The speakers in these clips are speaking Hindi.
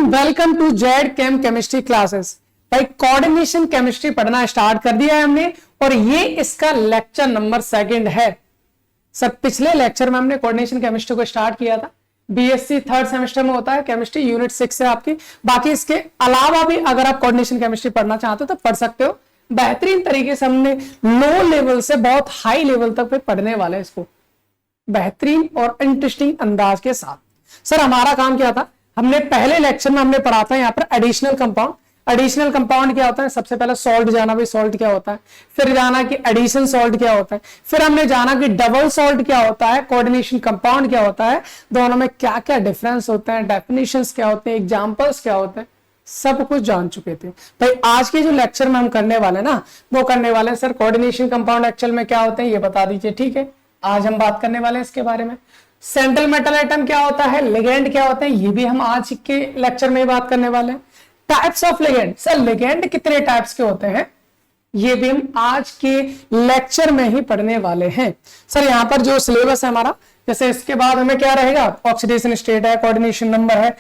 Welcome to Z chem chemistry classes. भाई कोऑर्डिनेशन केमिस्ट्री पढ़ना स्टार्ट कर दिया है हमने और ये इसका लेक्चर नंबर 2 है। सर पिछले लेक्चर में हमने कोऑर्डिनेशन केमिस्ट्री को स्टार्ट किया था। बीएससी 3rd सेमेस्टर में होता है केमिस्ट्री, यूनिट 6 है आपकी। बाकी इसके अलावा भी अगर आप कोऑर्डिनेशन केमिस्ट्री पढ़ना चाहते हो तो पढ़ सकते हो। बेहतरीन तरीके से हमने लो लेवल से बहुत हाई लेवल तक पे पढ़ने वाले इसको बेहतरीन और इंटरेस्टिंग अंदाज के साथ। सर हमारा काम क्या था, हमने पहले लेक्चर में हमने पढ़ा था यहाँ पर एडिशनल कंपाउंड। एडिशनल कंपाउंड क्या होता है, सबसे पहले सॉल्ट जाना, भाई सॉल्ट क्या होता है, फिर जाना कि एडिशन सॉल्ट क्या होता है, फिर हमने जाना कि डबल सॉल्ट क्या होता है, कोऑर्डिनेशन कंपाउंड क्या होता है, दोनों में क्या क्या डिफरेंस होते हैं, डेफिनेशंस क्या होते हैं, एग्जांपल्स क्या होते हैं, सब कुछ जान चुके थे। भाई आज के जो लेक्चर में हम करने वाले ना वो करने वाले हैं सर कोऑर्डिनेशन कंपाउंड एक्चुअल में क्या होते हैं ये बता दीजिए। ठीक है, आज हम बात करने वाले हैं इसके बारे में। सेंट्रल मेटल एटम क्या होता है, लिगेंड क्या होता है, ये भी हम आज के लेक्चर में बात करने वाले हैं। Types of ligand, sir ligand कितने टाइप्स के होते हैं ये भी हम आज के लेक्चर में ही पढ़ने वाले हैं। सर यहाँ पर जो सिलेबस है हमारा, जैसे इसके बाद हमें क्या रहेगा, ऑक्सीडेशन स्टेट है, कोऑर्डिनेशन नंबर है,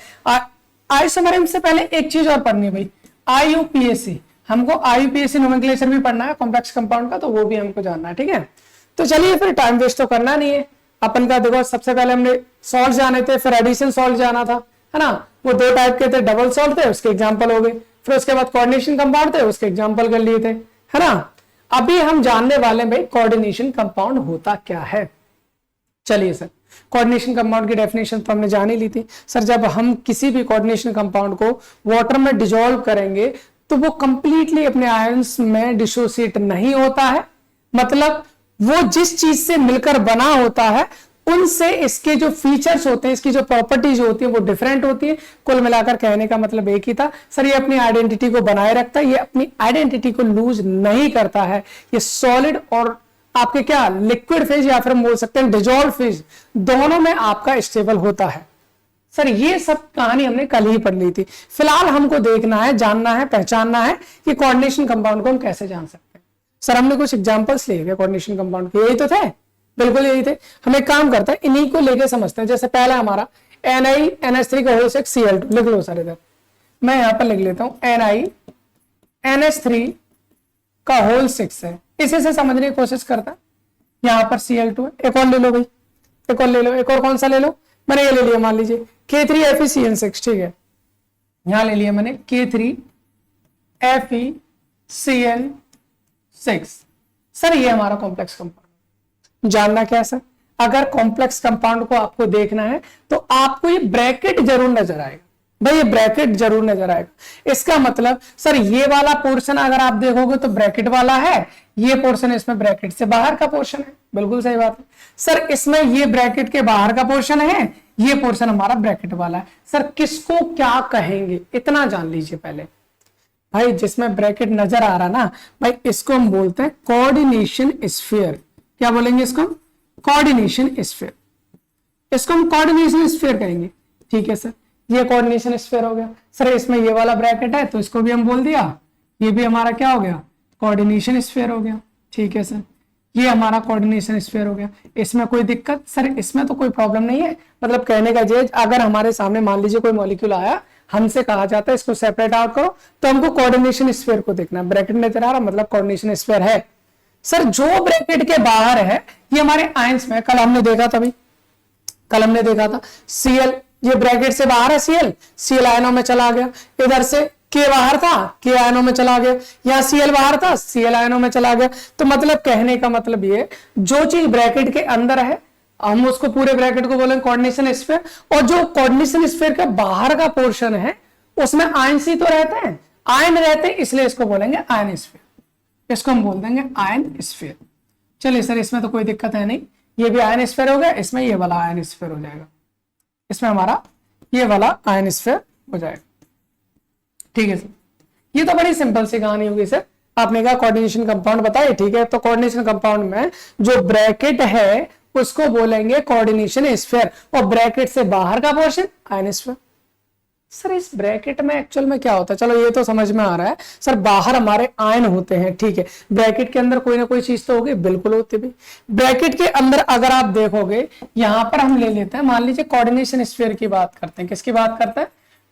आइसोमर से पहले एक चीज और पढ़नी है भाई, आईयूपीएसी। हमको आईयूपीएसी नोमेनक्लेचर भी पढ़ना है कॉम्प्लेक्स कंपाउंड का, तो वो भी हमको जानना है। ठीक है, तो चलिए फिर टाइम वेस्ट तो करना नहीं है अपन का। देखो सबसे पहले हमने सॉल्ट जाने थे, फिर एडिशन सॉल्ट जाना था, है ना। वो 2 टाइप के थे, डबल सॉल्ट थे उसके एग्जांपल हो गए, फिर उसके बाद कोऑर्डिनेशन कंपाउंड थे उसके एग्जांपल कर लिए थे, है ना। अभी हम जानने वाले भाई कोऑर्डिनेशन कंपाउंड होता क्या है। चलिए सर, कोऑर्डिनेशन कंपाउंड की डेफिनेशन तो हमने जान ही ली थी। सर जब हम किसी भी कोऑर्डिनेशन कंपाउंड को वाटर में डिसॉल्व करेंगे तो वो कंप्लीटली अपने आयंस में डिसोसिएट नहीं होता है, मतलब वो जिस चीज से मिलकर बना होता है उनसे इसके जो फीचर्स होते हैं, इसकी जो प्रॉपर्टीज होती है वो डिफरेंट होती है। कुल मिलाकर कहने का मतलब एक ही था सर, ये अपनी आइडेंटिटी को बनाए रखता है, ये अपनी आइडेंटिटी को लूज नहीं करता है। ये सॉलिड और आपके क्या लिक्विड फेज या फिर हम बोल सकते हैं डिसॉल्व फेज, दोनों में आपका स्टेबल होता है। सर ये सब कहानी हमने कल ही पढ़ ली थी। फिलहाल हमको देखना है, जानना है, पहचानना है कि कोऑर्डिनेशन कंपाउंड को हम कैसे जान सकते हैं। सर हमने कुछ एग्जांपल्स लिए थे कोऑर्डिनेशन कंपाउंड के, यही तो थे, बिल्कुल यही थे। हम एक काम करते हैं इन्हीं को लेके समझते हैं। जैसे पहला हमारा NiNH3 का होल 6 Cl2, लिख लो सर इधर, मैं यहां पर लिख लेता हूं NiNH3 का होल 6 है, इसी से समझने की कोशिश करता है। यहां पर Cl2 है, एक और ले लो भाई, एक और ले लो, एक और कौन सा ले लो, मैंने ये ले लिया मान लीजिए K3FeCN6, ठीक है, यहां ले लिया मैंने K3FeCN6। सर ये हमारा कॉम्प्लेक्स कंपाउंड। जानना क्या है सर, अगर कॉम्प्लेक्स कंपाउंड को आपको देखना है तो आपको ये ब्रैकेट जरूर नजर आएगा, भाई ये ब्रैकेट जरूर नजर आएगा। इसका मतलब सर ये वाला पोर्शन अगर आप देखोगे तो ब्रैकेट वाला है, ये पोर्शन इसमें ब्रैकेट से बाहर का पोर्शन है, बिल्कुल सही बात है। सर इसमें ये ब्रैकेट के बाहर का पोर्शन है, ये पोर्शन हमारा ब्रैकेट वाला है। सर किसको क्या कहेंगे इतना जान लीजिए पहले। भाई जिसमें ब्रैकेट नजर आ रहा ना भाई, इसको हम बोलते हैं कोऑर्डिनेशन स्फीयर। क्या बोलेंगे इसको, कोऑर्डिनेशन स्फीयर, इसको हम कोऑर्डिनेशन स्फीयर कहेंगे। ठीक है सर, ये कोऑर्डिनेशन स्फीयर हो गया। सर इसमें ये वाला ब्रैकेट है तो इसको भी हम बोल दिया, ये भी हमारा क्या हो गया, कोऑर्डिनेशन स्फीयर हो गया। ठीक है सर, ये हमारा कोऑर्डिनेशन स्फीयर हो गया। इसमें कोई दिक्कत, सर इसमें तो कोई प्रॉब्लम नहीं है, मतलब कहने का जेज अगर हमारे सामने मान लीजिए कोई मॉलिक्यूल आया, हमसे कहा जाता है इसको सेपरेट आउट करो, तो हमको कोऑर्डिनेशन स्फीयर को देखना है। ब्रैकेट नजर आ रहा मतलब कोऑर्डिनेशन स्फीयर है। सर जो ब्रैकेट के बाहर है ये हमारे आयंस में, कल हमने देखा था भाई, कल हमने देखा था Cl, ये ब्रैकेट से बाहर है Cl आयनों में चला गया, इधर से K बाहर था, K आयनों में चला गया, यहाँ Cl बाहर था, Cl आयनों में चला गया। तो मतलब कहने का मतलब ये, जो चीज ब्रैकेट के अंदर है हम उसको पूरे ब्रैकेट को बोलेंगे कोऑर्डिनेशन स्फीयर, और जो कोऑर्डिनेशन स्फीयर के बाहर का पोर्शन है उसमें आयंस ही तो रहते हैं, आयन रहते हैं, इसलिए इसको बोलेंगे आयन स्फीयर, इसको हम बोल देंगे आयन स्फीयर। चलिए सर इसमें तो कोई दिक्कत है नहीं, ये भी आयन स्फीयर हो गया, इसमें ये वाला आयन स्फीयर हो जाएगा, इसमें हमारा ये वाला आयन स्फीयर हो जाएगा। ठीक है सर, ये तो बड़ी सिंपल सी कहानी होगी सर। आपने कहा कोऑर्डिनेशन कंपाउंड बताइए, ठीक है, तो कोऑर्डिनेशन कंपाउंड में जो ब्रैकेट है उसको बोलेंगे कोऑर्डिनेशन स्फीयर, और ब्रैकेट से बाहर का पोर्शन आयन स्फीयर। सर इस ब्रैकेट में एक्चुअल में क्या होता है, चलो ये तो समझ में आ रहा है सर, बाहर हमारे आयन होते हैं, ठीक है, ब्रैकेट के अंदर कोई ना कोई चीज तो होगी, बिल्कुल होती है। ब्रैकेट के अंदर अगर आप देखोगे, यहां पर हम ले लेते हैं, मान लीजिए कोऑर्डिनेशन स्फीयर की बात करते हैं, किसकी बात करते हैं,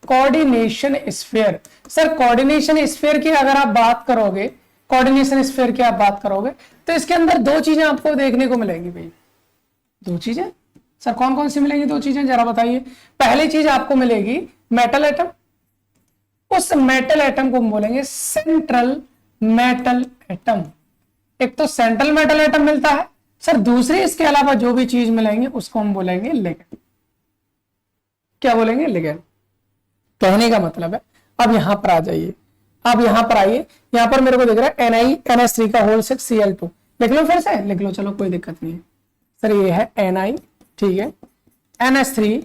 coordination sphere. Sir coordination sphere की अगर आप बात करोगे, कोऑर्डिनेशन स्फीयर की आप बात करोगे तो इसके अंदर दो चीजें आपको देखने को मिलेंगी भाई। दो चीजें सर कौन कौन सी मिलेंगी? दो चीजें जरा बताइए। पहली चीज आपको मिलेगी मेटल एटम, उस मेटल एटम को हम बोलेंगे सेंट्रल मेटल एटम। एक तो सेंट्रल मेटल एटम मिलता है सर, दूसरी इसके अलावा जो भी चीज मिलेंगे उसको हम बोलेंगे लिगेंड। क्या बोलेंगे? लिगेंड। कहने का मतलब है, अब यहां पर आ जाइए, अब यहां पर आइए, यहां पर मेरे को दिख रहा है NiNH3 का होल 6 Cl2। लिख लो, फिर से लिख लो, चलो कोई दिक्कत नहीं है सर। ये है Ni, ठीक है, NH3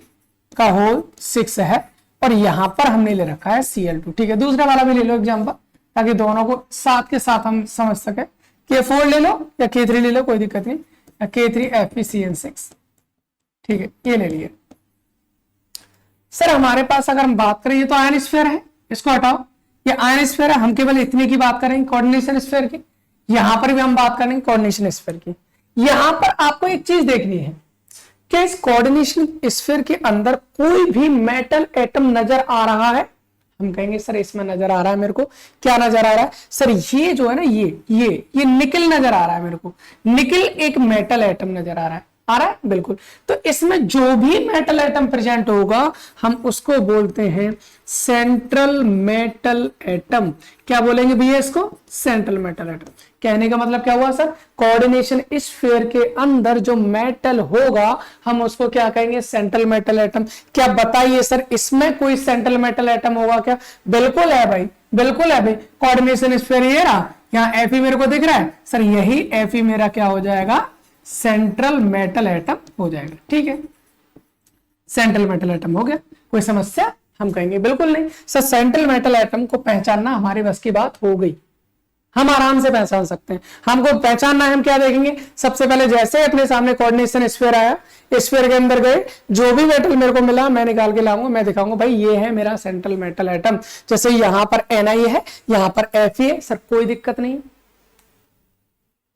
का होल 6 है और यहां पर हमने ले रखा है Cl2, ठीक है। दूसरा वाला भी ले लो एग्जांपल, ताकि दोनों को साथ के साथ हम समझ सके। K4 ले लो या K3 ले लो, कोई दिक्कत नहीं, या K3FeCN6, ठीक है, ये ले लिए। सर हमारे पास अगर हम बात करें, ये तो आयन स्फीयर है, इसको हटाओ, ये आयन स्फीयर है, हम केवल इतने की बात करेंगे कोऑर्डिनेशन स्फीयर की। यहां पर भी हम बात करेंगे कोऑर्डिनेशन स्फीयर की। यहां पर आपको एक चीज देखनी है कि इस कोऑर्डिनेशन स्फीयर के अंदर कोई भी मेटल एटम नजर आ रहा है? हम कहेंगे सर इसमें नजर आ रहा है मेरे को। क्या नजर आ रहा है सर? ये जो है ना, ये निकल नजर आ रहा है मेरे को। निकल एक मेटल एटम नजर आ रहा है बिल्कुल। तो इसमें जो भी मेटल एटम प्रेजेंट होगा हम उसको बोलते हैं सेंट्रल मेटल एटम। क्या बोलेंगे भैया इसको? Central metal atom. कहने का मतलब क्या हुआ सर? कोऑर्डिनेशन स्फीयर के अंदर जो मेटल होगा हम उसको क्या कहेंगे? Central metal atom. क्या बताइए सर इसमें कोई सेंट्रल मेटल एटम होगा क्या? बिल्कुल है भाई, बिल्कुल है भाई। कोऑर्डिनेशन स्फीयर ये रहा, यहाँ Fe मेरे को दिख रहा है सर, यही Fe मेरा क्या हो जाएगा? सेंट्रल मेटल एटम हो जाएगा, ठीक है। सेंट्रल मेटल एटम हो गया, कोई समस्या? हम कहेंगे बिल्कुल नहीं सर, सेंट्रल मेटल एटम को पहचानना हमारे बस की बात हो गई, हम आराम से पहचान सकते हैं। हमको पहचानना है, हम क्या देखेंगे? सबसे पहले जैसे अपने सामने कोऑर्डिनेशन स्फीयर आया, स्फीयर के अंदर गए, जो भी मेटल मेरे को मिला मैं निकाल के लाऊंगा, मैं दिखाऊंगा भाई ये है मेरा सेंट्रल मेटल एटम। जैसे यहां पर Ni है, यहां पर Fe है, सर कोई दिक्कत नहीं।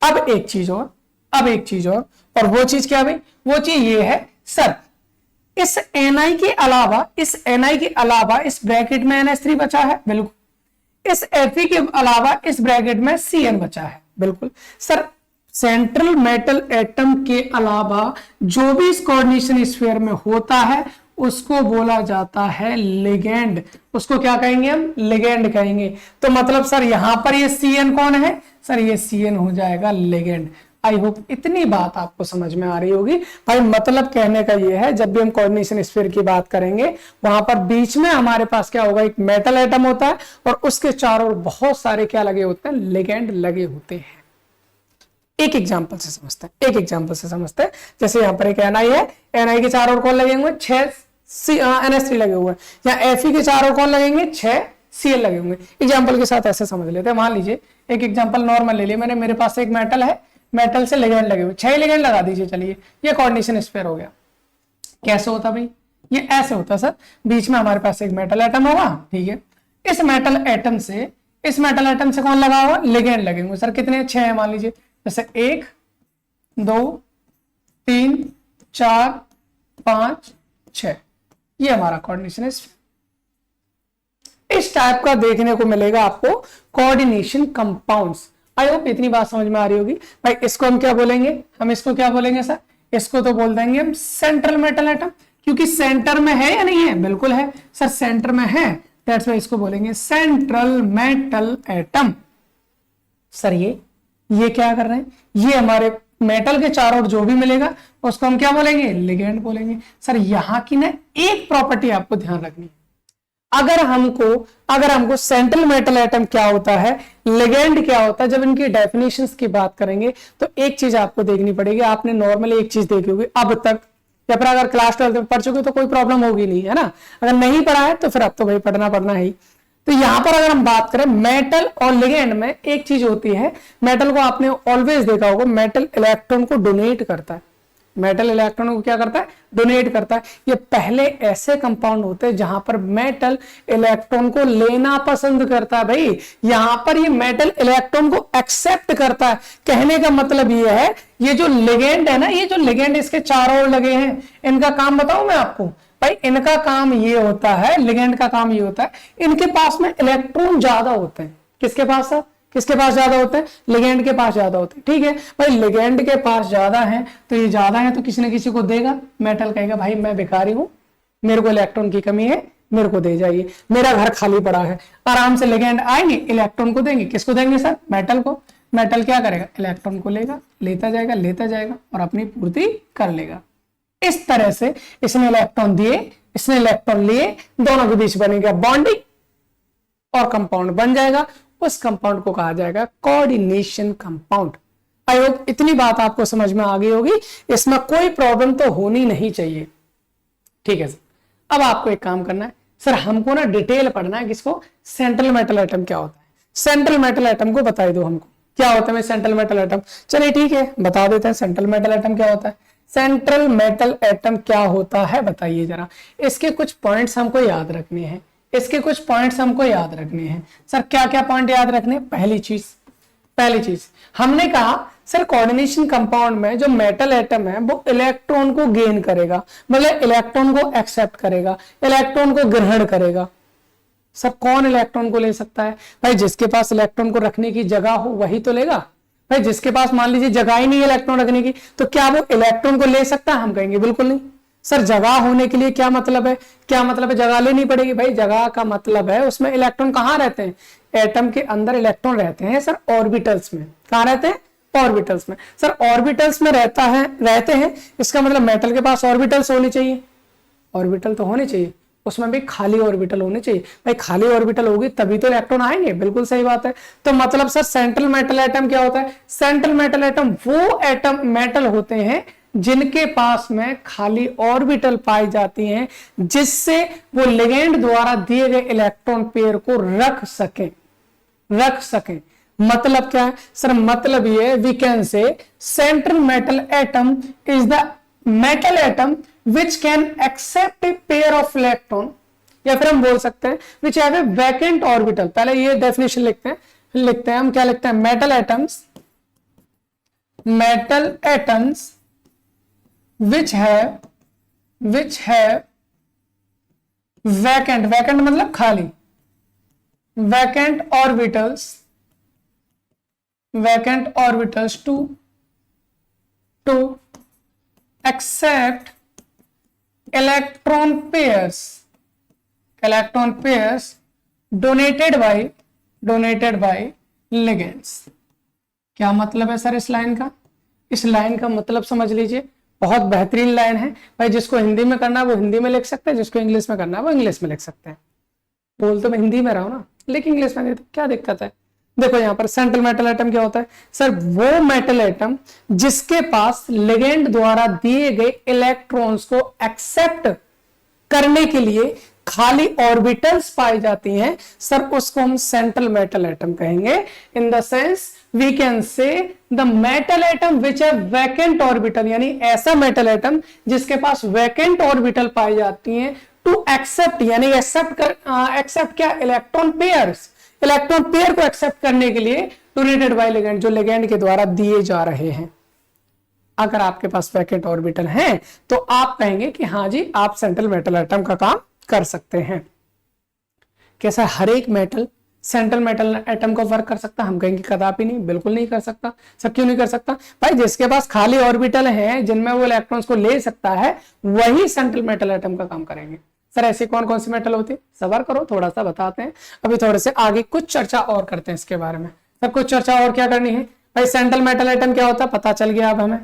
अब एक चीज और वो चीज क्या भाई? वो चीज ये है सर, इस Ni के अलावा इस ब्रैकेट में NH3 बचा है, बिल्कुल। इस Fe के अलावा इस ब्रैकेट में Cn बचा है, बिल्कुल। सर सेंट्रल मेटल एटम के अलावा जो भी इस कोऑर्डिनेशन स्फीयर में होता है उसको बोला जाता है लिगेंड। उसको क्या कहेंगे हम? लिगेंड कहेंगे। तो मतलब सर यहां पर ये Cn कौन है? सर ये Cn हो जाएगा लिगेंड। आई होप इतनी बात आपको समझ में आ रही होगी भाई। मतलब कहने का ये है, जब भी हम कोऑर्डिनेशन स्फीयर की बात करेंगे वहां पर बीच में हमारे पास क्या होगा? एक मेटल एटम होता है और उसके चारों ओर बहुत सारे क्या लगे होते हैं? लिगेंड लगे होते हैं। एक एग्जांपल से समझते हैं, जैसे यहां पर एक Ni है, Ni के चारों ओर कौन लगे हुए? 6 NH3 लगे हुए हैं। या Fe के चारों ओर कौन लगेंगे? 6 Cl लगे होंगे। एग्जांपल के साथ ऐसे समझ लेते हैं। मान लीजिए एक एग्जांपल नॉर्मल ले लिया मैंने, मेरे पास एक मेटल है, मेटल से लिगेंड लगे हुए, 6 लिगेंड लगा दीजिए, चलिए ये कोऑर्डिनेशन स्फीयर हो गया। कैसे होता भाई? ये ऐसे होता सर, बीच में हमारे पास एक मेटल एटम होगा, ठीक है। इस मेटल एटम से कौन लगा हुआ? लिगेंड लगे होंगे। सर कितने? 6 है मान लीजिए, जैसे 1 2 3 4 5 6, ये हमारा कोऑर्डिनेशन स्फीयर। इस टाइप का देखने को मिलेगा आपको कोऑर्डिनेशन कंपाउंड्स। आई होप इतनी बात समझ में आ रही होगी भाई। इसको हम क्या बोलेंगे? हम इसको क्या बोलेंगे सर? इसको तो बोल देंगे हम सेंट्रल मेटल एटम, क्योंकि सेंटर में है या नहीं है? बिल्कुल है सर, सेंटर में है, दैट्स व्हाई इसको बोलेंगे सेंट्रल मेटल एटम। सर ये क्या कर रहे हैं? ये हमारे मेटल के चारों ओर जो भी मिलेगा उसको हम क्या बोलेंगे? लिगेंड बोलेंगे। सर यहां की ना एक प्रॉपर्टी आपको ध्यान रखनी है, अगर हमको सेंट्रल मेटल एटम क्या होता है, लिगेंड क्या होता है, जब इनकी डेफिनेशंस की बात करेंगे तो एक चीज आपको देखनी पड़ेगी। आपने नॉर्मली एक चीज देखी होगी अब तक, या फिर अगर क्लास 12 में पढ़ चुके तो कोई प्रॉब्लम होगी नहीं, है ना। अगर नहीं पढ़ा है तो फिर अब तो भाई पढ़ना ही। तो यहां पर अगर हम बात करें मेटल और लिगेंड में, एक चीज होती है, मेटल को आपने ऑलवेज देखा होगा, मेटल इलेक्ट्रॉन को डोनेट करता है। मेटल इलेक्ट्रॉन को क्या करता है? डोनेट करता है। ये पहले ऐसे कंपाउंड होते हैं जहां पर मेटल इलेक्ट्रॉन को लेना पसंद करता है भाई, यहां पर ये मेटल इलेक्ट्रॉन को एक्सेप्ट करता है। कहने का मतलब ये है, ये जो लिगेंड है ना, ये जो लिगेंड इसके चारों ओर लगे हैं, इनका काम बताऊं मैं आपको। भाई इनका काम ये होता है, लिगेंड का काम ये होता है, इनके पास में इलेक्ट्रॉन ज्यादा होते हैं। किसके पास है? किसके पास ज्यादा होते हैं? लिगेंड के पास ज्यादा होते हैं। ठीक है भाई, लिगेंड के पास ज्यादा है तो ये ज्यादा है तो किसी न किसी को देगा। मेटल कहेगा भाई मैं भिखारी हूं, मेरे को इलेक्ट्रॉन की कमी है, मेरे को दे जाइए, मेरा घर खाली पड़ा है। आराम से लिगेंड आएंगे, इलेक्ट्रॉन को देंगे। किसको देंगे सर? मेटल को। मेटल क्या करेगा? इलेक्ट्रॉन को लेगा, लेता जाएगा और अपनी पूर्ति कर लेगा। इस तरह से इसने इलेक्ट्रॉन दिए, इसने इलेक्ट्रॉन लिए, दोनों के बीच बनेगा बॉन्डिंग और कंपाउंड बन जाएगा। उस कंपाउंड को कहा जाएगा कोऑर्डिनेशन कंपाउंड। आई होप इतनी बात आपको समझ में आ गई होगी, इसमें कोई प्रॉब्लम तो होनी नहीं चाहिए। ठीक है सर, अब आपको एक काम करना है सर, हमको ना डिटेल पढ़ना है किसको? सेंट्रल मेटल एटम क्या होता है। सेंट्रल मेटल एटम को बताई दो हमको क्या होता है सेंट्रल मेटल एटम। चलिए ठीक है, बता देते हैं सेंट्रल मेटल एटम क्या होता है। सेंट्रल मेटल एटम क्या होता है बताइए जरा। इसके कुछ पॉइंट्स हमको याद रखने हैं, इसके कुछ पॉइंट्स हमको याद रखने हैं। सर क्या क्या पॉइंट याद रखने? पहली चीज हमने कहा सर, कोऑर्डिनेशन कंपाउंड में जो मेटल एटम है वो इलेक्ट्रॉन को गेन करेगा, मतलब इलेक्ट्रॉन को एक्सेप्ट करेगा, इलेक्ट्रॉन को ग्रहण करेगा। सर कौन इलेक्ट्रॉन को ले सकता है? भाई जिसके पास इलेक्ट्रॉन को रखने की जगह हो वही तो लेगा। भाई जिसके पास मान लीजिए जगह ही नहीं है इलेक्ट्रॉन रखने की, तो क्या वो इलेक्ट्रॉन को ले सकता है? हम कहेंगे बिल्कुल नहीं। सर जगह होने के लिए क्या मतलब है? क्या मतलब है? जगह लेनी पड़ेगी। भाई जगह का मतलब है उसमें इलेक्ट्रॉन कहाँ रहते हैं? एटम के अंदर इलेक्ट्रॉन रहते हैं सर ऑर्बिटल्स में। कहाँ रहते हैं? ऑर्बिटल्स में। सर ऑर्बिटल्स में रहते हैं, इसका मतलब मेटल के पास ऑर्बिटल्स होने चाहिए। ऑर्बिटल तो होने चाहिए, उसमें भी खाली ऑर्बिटल होने चाहिए। भाई खाली ऑर्बिटल होगी तभी तो इलेक्ट्रॉन आएंगे। बिल्कुल सही बात है। तो मतलब सर सेंट्रल मेटल एटम क्या होता है? सेंट्रल मेटल एटम वो एटम मेटल होते हैं जिनके पास में खाली ऑर्बिटल पाई जाती हैं, जिससे वो लिगेंड द्वारा दिए गए इलेक्ट्रॉन पेयर को रख सकें। मतलब क्या है सर? मतलब ये we can say central metal atom is the metal atom which can accept a pair of electron, या फिर हम बोल सकते हैं which have a vacant orbital। पहले ये डेफिनेशन लिखते हैं हम क्या लिखते हैं? Metal atoms which have vacant मतलब खाली, vacant orbitals to accept electron pairs donated by ligands। क्या मतलब है सर इस लाइन का? इस लाइन का मतलब समझ लीजिए, बहुत बेहतरीन लाइन है भाई। जिसको हिंदी में करना है वो हिंदी में लिख सकते हैं, जिसको इंग्लिश में करना है वो इंग्लिश में लिख सकते हैं। बोल तो मैं हिंदी में रहा हूं ना, लेकिन इंग्लिश में नहीं तो क्या दिक्कत है? देखो यहां पर सेंट्रल मेटल एटम क्या होता है सर? वो मेटल एटम जिसके पास लिगेंड द्वारा दिए गए इलेक्ट्रॉन्स को एक्सेप्ट करने के लिए खाली ऑर्बिटल्स पाई जाती हैं सर, उसको हम सेंट्रल मेटल एटम कहेंगे। In the sense we can say the metal atom which है वैकेंट ऑर्बिटल, यानी ऐसा मेटल एटम जिसके पास वैकेंट ऑर्बिटल पाई जाती हैं टू एक्सेप्ट, यानी एक्सेप्ट क्या? इलेक्ट्रॉन पेयर को एक्सेप्ट करने के लिए डोनेटेड बाय लिगेंड, जो लिगेंड के द्वारा दिए जा रहे हैं। अगर आपके पास वैकेंट ऑर्बिटल हैं तो आप कहेंगे कि हाँ जी आप सेंट्रल मेटल एटम का काम कर सकते हैं। कैसा? हर एक मेटल सेंट्रल मेटल एटम को वर्क कर सकता? हम कहेंगे कदापि नहीं, बिल्कुल नहीं कर सकता। सर क्यों नहीं कर सकता? भाई जिसके पास खाली ऑर्बिटल हैं जिनमें वो इलेक्ट्रॉन्स को ले सकता है वही सेंट्रल मेटल एटम का काम करेंगे। सर ऐसी कौन कौन सी मेटल होती है? सबर करो, थोड़ा सा बताते हैं। अभी थोड़े से आगे कुछ चर्चा और करते हैं इसके बारे में। सर कुछ चर्चा और क्या करनी है? भाई सेंट्रल मेटल एटम क्या होता है पता चल गया, अब हमें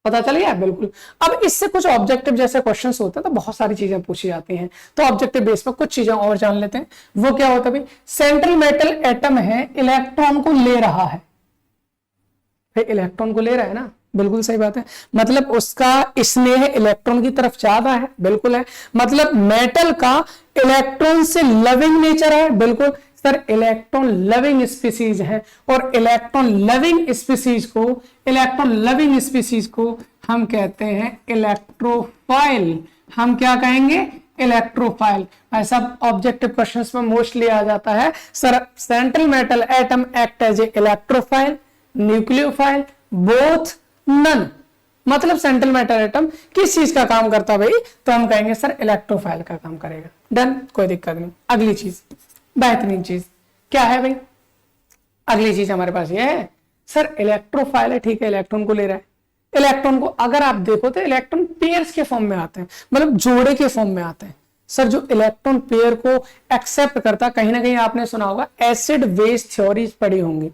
पता चल गया बिल्कुल। अब इससे कुछ ऑब्जेक्टिव जैसे क्वेश्चंस होते हैं तो बहुत सारी चीजें पूछी जाती हैं, तो ऑब्जेक्टिव बेस पर कुछ चीजें और जान लेते हैं। वो क्या होता है भाई? सेंट्रल मेटल एटम है, इलेक्ट्रॉन को ले रहा है। इलेक्ट्रॉन को ले रहा है ना, बिल्कुल सही बात है। मतलब उसका स्नेह इलेक्ट्रॉन की तरफ ज्यादा है, बिल्कुल है। मतलब मेटल का इलेक्ट्रॉन से लविंग नेचर है, बिल्कुल सर। इलेक्ट्रॉन लविंग स्पीसीज है और इलेक्ट्रॉन लविंग स्पीसीज को हम कहते हैं इलेक्ट्रोफाइल। हम क्या कहेंगे? इलेक्ट्रोफाइल। ऐसा ऑब्जेक्टिव क्वेश्चंस में मोस्टली आ जाता है sir. Central metal atom act as a electrophile, nucleophile, both, none. मतलब सेंट्रल मेटल एटम किस चीज का काम करता है भाई, तो हम कहेंगे सर इलेक्ट्रोफाइल का काम करेगा। डन, कोई दिक्कत नहीं। अगली चीज, बेहतरीन चीज क्या है भाई, अगली चीज हमारे पास ये है सर इलेक्ट्रोफाइल है, ठीक है, इलेक्ट्रॉन को ले रहा है। इलेक्ट्रॉन को अगर आप देखो तो इलेक्ट्रॉन पेयर्स के फॉर्म में आते हैं, मतलब जोड़े के फॉर्म में आते हैं। सर जो इलेक्ट्रॉन पेयर को एक्सेप्ट करता, कहीं ना कहीं आपने सुना होगा एसिड बेस थ्योरीज पढ़ी होंगी।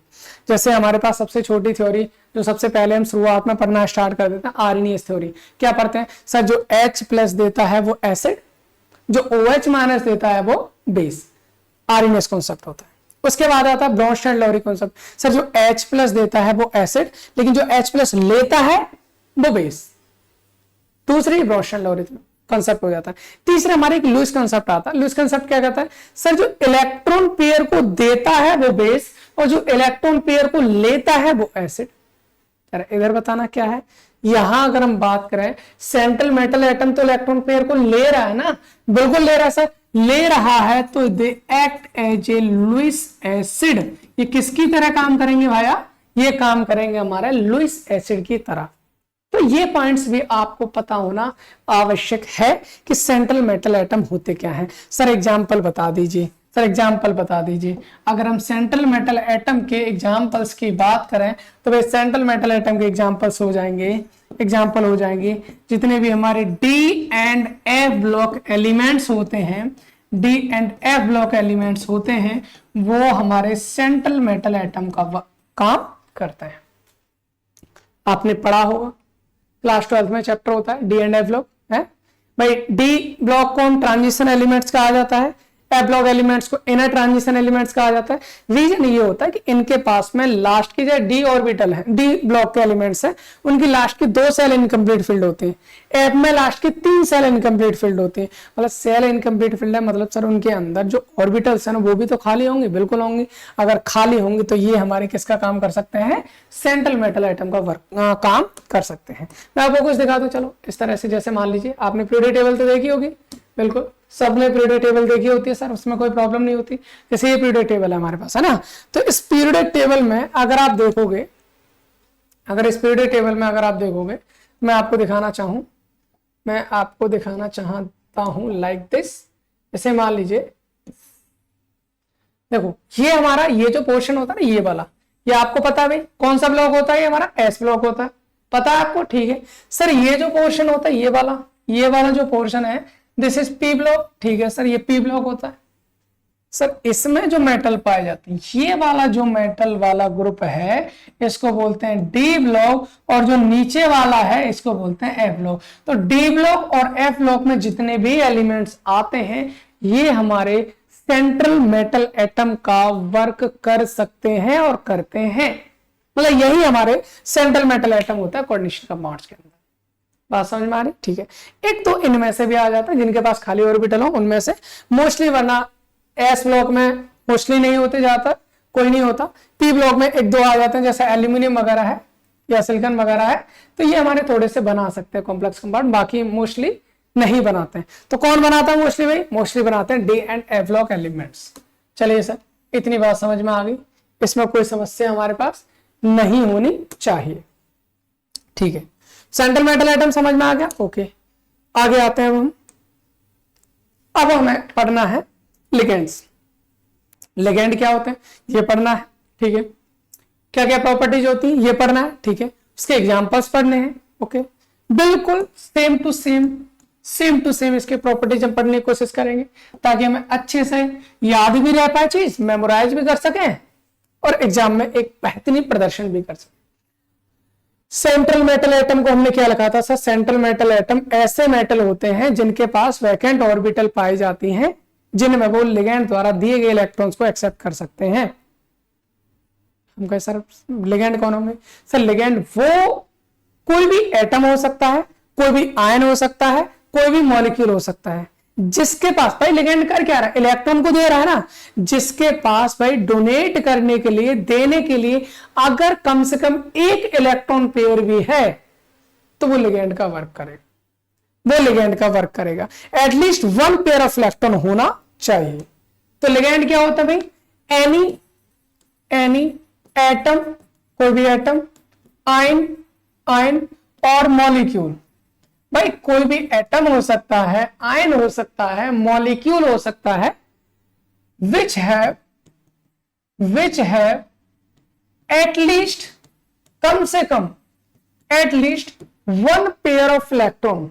जैसे हमारे पास सबसे छोटी थ्योरी जो सबसे पहले हम शुरुआत में पढ़ना स्टार्ट कर देते हैं, आरएनएस थ्योरी। क्या पढ़ते हैं सर, जो H+ देता है वो एसिड, जो OH- देता है वो बेस, आरएनएस कॉन्सेप्ट होता है। उसके बाद आता है ब्रोंस्टेड-लॉरी कॉन्सेप्ट। सर जो H+ देता है वो एसिड, लेकिन जो H+ लेता है वो बेस। दूसरी ब्रोंस्टेड-लॉरी कॉन्सेप्ट हो जाता है। तीसरा हमारे एक लुईस कॉन्सेप्ट आता है। लुईस कॉन्सेप्ट क्या कहता है सर, जो इलेक्ट्रॉन पेयर को देता है वो बेस और जो इलेक्ट्रॉन पेयर को लेता है वो एसिड। इधर बताना क्या है, यहां अगर हम बात करें सेंट्रल मेटल एटम तो इलेक्ट्रॉन पेयर को ले रहा है ना, बिल्कुल ले रहा है सर, ले रहा है तो they act as a Lewis acid. ये किसकी तरह काम करेंगे भाया, ये काम करेंगे हमारे लुईस एसिड की तरह। तो ये पॉइंट्स भी आपको पता होना आवश्यक है कि सेंट्रल मेटल एटम होते क्या हैं। सर एग्जांपल बता दीजिए, सर एग्जाम्पल बता दीजिए। अगर हम सेंट्रल मेटल एटम के एग्जाम्पल्स की बात करें तो भाई सेंट्रल मेटल एटम के एग्जाम्पल्स हो जाएंगे, एग्जाम्पल हो जाएंगे जितने भी हमारे D and F block elements होते हैं, D and F block elements होते हैं, वो हमारे सेंट्रल मेटल एटम का काम करते हैं। आपने पढ़ा होगा क्लास 12 में चैप्टर होता है डी एंड एफ ब्लॉक है भाई। डी ब्लॉक को ट्रांजिशन एलिमेंट्स कहा जाता है, एफ ब्लॉक एलिमेंट्स को इनर ट्रांजिशन एलिमेंट्स कहा जाता है। रीजन ये होता है कि इनके पास में लास्ट की जो डी ऑर्बिटल है, डी ब्लॉक के एलिमेंट्स हैं, उनकी लास्ट की 2 सेल इनकम्प्लीट फील्ड होती है। एफ में लास्ट की 3 सेल इनकम्प्लीट फील्ड होती है। मतलब सेल इनकम्प्लीट फील्ड है मतलब सर उनके अंदर जो ऑर्बिटल्स है ना वो भी तो खाली होंगी, बिल्कुल होंगी। अगर खाली होंगी तो ये हमारे किसका काम कर सकते हैं, सेंट्रल मेटल एटम का काम कर सकते हैं। मैं आपको कुछ दिखा दूं, चलो इस तरह से। जैसे मान लीजिए आपने पीरियोडिक टेबल तो देखी होगी, बिल्कुल सबने पीरियोडिक टेबल देखी होती है सर, उसमें कोई प्रॉब्लम नहीं होती। जैसे ये पीरियोडिक टेबल है हमारे पास है ना, तो इस पीरियोडिक टेबल में अगर आप देखोगे, अगर इस पीरियोडिक टेबल में अगर आप देखोगे, मैं आपको दिखाना चाहूं, मैं आपको दिखाना चाहता हूं लाइक दिस। जैसे मान लीजिए देखो ये हमारा ये जो पोर्शन होता है ना, ये वाला, ये आपको पता है भाई कौन सा ब्लॉक होता है, ये हमारा एस ब्लॉक होता है, पता है आपको, ठीक है सर। ये जो पोर्शन होता है ये वाला जो पोर्शन है दिस इज पी ब्लॉक, ठीक है सर, ये पी ब्लॉक होता है। सर इसमें जो मेटल पाए जाते हैं, ये वाला जो मेटल वाला ग्रुप है इसको बोलते हैं डी ब्लॉक, और जो नीचे वाला है इसको बोलते हैं एफ ब्लॉक। तो डी ब्लॉक और एफ ब्लॉक में जितने भी एलिमेंट्स आते हैं ये हमारे सेंट्रल मेटल एटम का वर्क कर सकते हैं और करते हैं। मतलब यही हमारे सेंट्रल मेटल एटम होता है कोऑर्डिनेशन कंपाउंड्स के अंदर। बात समझ में आ रही, ठीक है। एक तो इनमें से भी आ जाता है जिनके पास खाली ऑर्बिटल हो उनमें से मोस्टली, वरना एस ब्लॉक में मोस्टली नहीं होते, ज्यादातर कोई नहीं होता। पी ब्लॉक में 1-2 आ जाते हैं, जैसे एल्यूमिनियम वगैरह है या सिलिकॉन वगैरह है, तो ये हमारे थोड़े से बना सकते हैं कॉम्प्लेक्स कंपाउंड, बाकी मोस्टली नहीं बनाते हैं। तो कौन बनाता है मोस्टली भाई, मोस्टली बनाते हैं D and F block elements. चलिए सर इतनी बात समझ में आ गई, इसमें कोई समस्या हमारे पास नहीं होनी चाहिए, ठीक है। सेंट्रल मेटल एटम समझ में आ गया, ओके। आगे आते हैं हम, अब हमें पढ़ना है लिगेंड्स। लिगेंड क्या होते हैं ये पढ़ना है, ठीक है। क्या क्या प्रॉपर्टीज होती है ये पढ़ना है, ठीक है। उसके एग्जांपल्स पढ़ने हैं, ओके। बिल्कुल सेम टू सेम इसके प्रॉपर्टीज हम पढ़ने की कोशिश करेंगे ताकि हमें अच्छे से याद भी रह पाए, चीज मेमोराइज भी कर सकें और एग्जाम में एक बेहतरीन प्रदर्शन भी कर सकें। सेंट्रल मेटल एटम को हमने क्या लिखा था सर, सेंट्रल मेटल एटम ऐसे मेटल होते हैं जिनके पास वैकेंट ऑर्बिटल पाई जाती हैं, जिनमें वो लिगेंड द्वारा दिए गए इलेक्ट्रॉन्स को एक्सेप्ट कर सकते हैं। हम कहे सर लिगेंड कौन होंगे, सर लिगेंड वो कोई भी एटम हो सकता है, कोई भी आयन हो सकता है, कोई भी मॉलिक्यूल हो सकता है जिसके पास भाई लिगेंड कर क्या रहा है, इलेक्ट्रॉन को दे रहा है ना, जिसके पास भाई डोनेट करने के लिए, देने के लिए अगर कम से कम एक इलेक्ट्रॉन पेयर भी है तो वो लिगेंड का वर्क करेगा, वो लिगेंड का वर्क करेगा। एटलीस्ट 1 पेयर ऑफ इलेक्ट्रॉन होना चाहिए। तो लिगेंड क्या होता है भाई, एनी एटम, कोई भी एटम, आयन और मॉलिक्यूल। भाई कोई भी एटम हो सकता है, आयन हो सकता है, मॉलिक्यूल हो सकता है, विच है एट लीस्ट, कम से कम at least one pair of electron,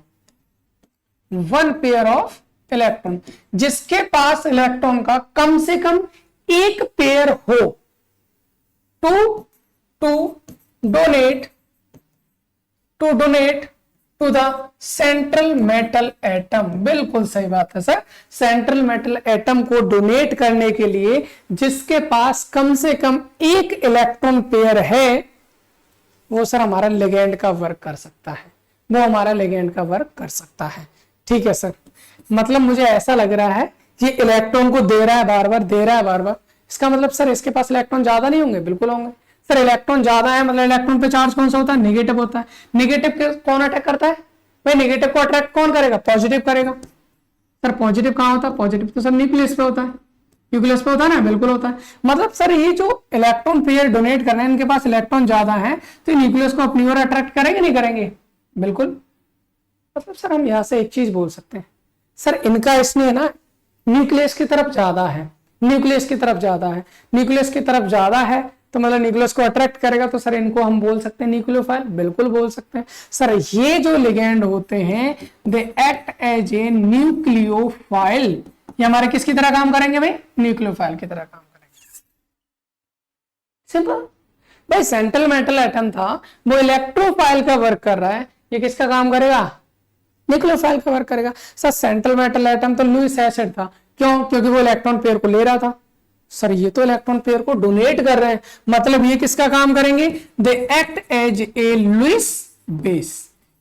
one pair of electron, जिसके पास इलेक्ट्रॉन का कम से कम एक पेयर हो, to donate to the central metal atom. बिल्कुल सही बात है सर, सेंट्रल मेटल एटम को डोनेट करने के लिए जिसके पास कम से कम एक इलेक्ट्रॉन पेयर है, वो सर हमारा लिगेंड का वर्क कर सकता है, वो हमारा लिगेंड का वर्क कर सकता है। ठीक है सर, मतलब मुझे ऐसा लग रहा है कि इलेक्ट्रॉन को दे रहा है बार बार, दे रहा है बार बार, इसका मतलब सर इसके पास इलेक्ट्रॉन ज्यादा नहीं होंगे? बिल्कुल होंगे सर। इलेक्ट्रॉन ज्यादा है मतलब इलेक्ट्रॉन पे चार्ज कौन सा होता है? नेगेटिव होता है। नेगेटिव कौन अटैक करता है भाई? नेगेटिव को अट्रैक्ट कौन करेगा? पॉजिटिव करेगा। सर पॉजिटिव कहां होता है? पॉजिटिव तो सर न्यूक्लियस पे होता है, न्यूक्लियस पे होता है ना, बिल्कुल होता है। मतलब सर ये जो इलेक्ट्रॉन पेयर डोनेट कर रहे हैं, इनके पास इलेक्ट्रॉन ज्यादा है, तो न्यूक्लियस को अपनी ओर अट्रैक्ट करेंगे नहीं करेंगे? बिल्कुल। मतलब सर हम यहां से एक चीज बोल सकते हैं, सर इनका इसमें ना न्यूक्लियस की तरफ ज्यादा है, न्यूक्लियस की तरफ ज्यादा है, न्यूक्लियस की तरफ ज्यादा है, तो मतलब न्यूक्लियस को अट्रैक्ट करेगा, तो सर इनको हम बोल सकते हैं न्यूक्लियोफाइल। बिल्कुल बोल सकते हैं सर। ये जो लिगेंड होते हैं they act as a nucleophile, ये हमारे किसकी तरह काम करेंगे भाई? न्यूक्लियोफाइल की तरह काम करेंगे। सिंपल भाई। सेंट्रल मेटल एटम था, वो इलेक्ट्रोफाइल का वर्क कर रहा है, ये किसका काम करेगा? न्यूक्लियोफाइल का वर्क करेगा। सर सेंट्रल मेटल एटम तो लुईस एसिड था, क्यों? क्योंकि वो इलेक्ट्रॉन पेयर को ले रहा था। सर ये तो इलेक्ट्रॉन पेयर को डोनेट कर रहे हैं, मतलब ये किसका काम करेंगे? They act as a Lewis base.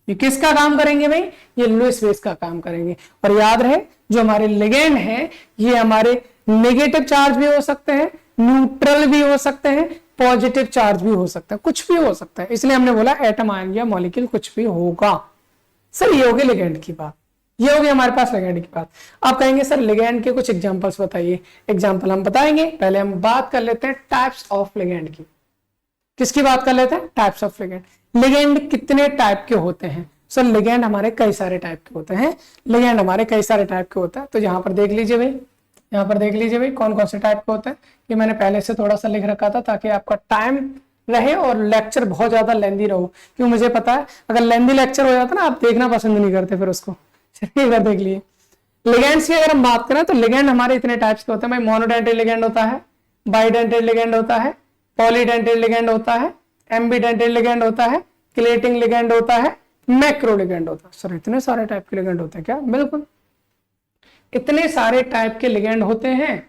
ये किसका काम करेंगे भाई? ये लुईस बेस का काम करेंगे। और याद रहे जो हमारे लिगेंड है, ये हमारे नेगेटिव चार्ज भी हो सकते हैं, न्यूट्रल भी हो सकते हैं, पॉजिटिव चार्ज भी हो सकता है, कुछ भी हो सकता है। इसलिए हमने बोला एटम, आयन या मॉलिक्यूल कुछ भी होगा। सर ये होगी लिगेंड की बात, ये होगी हमारे पास लिगेंड की बात। आप कहेंगे सर लिगेंड के कुछ एग्जांपल्स बताइए। एग्जांपल हम बताएंगे, पहले हम बात कर लेते हैं टाइप्स ऑफ लिगेंड की। किसकी बात कर लेते हैं? Types of ligand. लिगेंड कितने टाइप के होते हैं? सर लिगेंड हमारे कई सारे टाइप के होते हैं, लिगेंड हमारे कई सारे टाइप के होता है। तो यहाँ पर देख लीजिए भाई, यहाँ पर देख लीजिए भाई कौन कौन से टाइप के होते हैं। ये मैंने पहले से थोड़ा सा लिख रखा था ताकि आपका टाइम रहे और लेक्चर बहुत ज्यादा लेंदी रहो, क्यों मुझे पता है अगर लेंदी लेक्चर हो जाता ना आप देखना पसंद नहीं करते फिर उसको। चलिए इधर देख लिए लिगेंड्स की अगर हम बात करें तो लिगेंड हमारे इतने टाइप्स के होते हैं भाई। मोनोडेंटेड लिगेंड होता है, बाइडेंटेड लिगेंड होता है, पॉलीडेंटेड लिगेंड होता है, एम्बीडेंटेड लिगेंड होता है, क्लेटिंग लिगेंड होता है, मैक्रो लिगेंड होता है। सर इतने सारे टाइप के लिगेंड होते हैं क्या? बिल्कुल इतने सारे टाइप के लिगेंड होते हैं।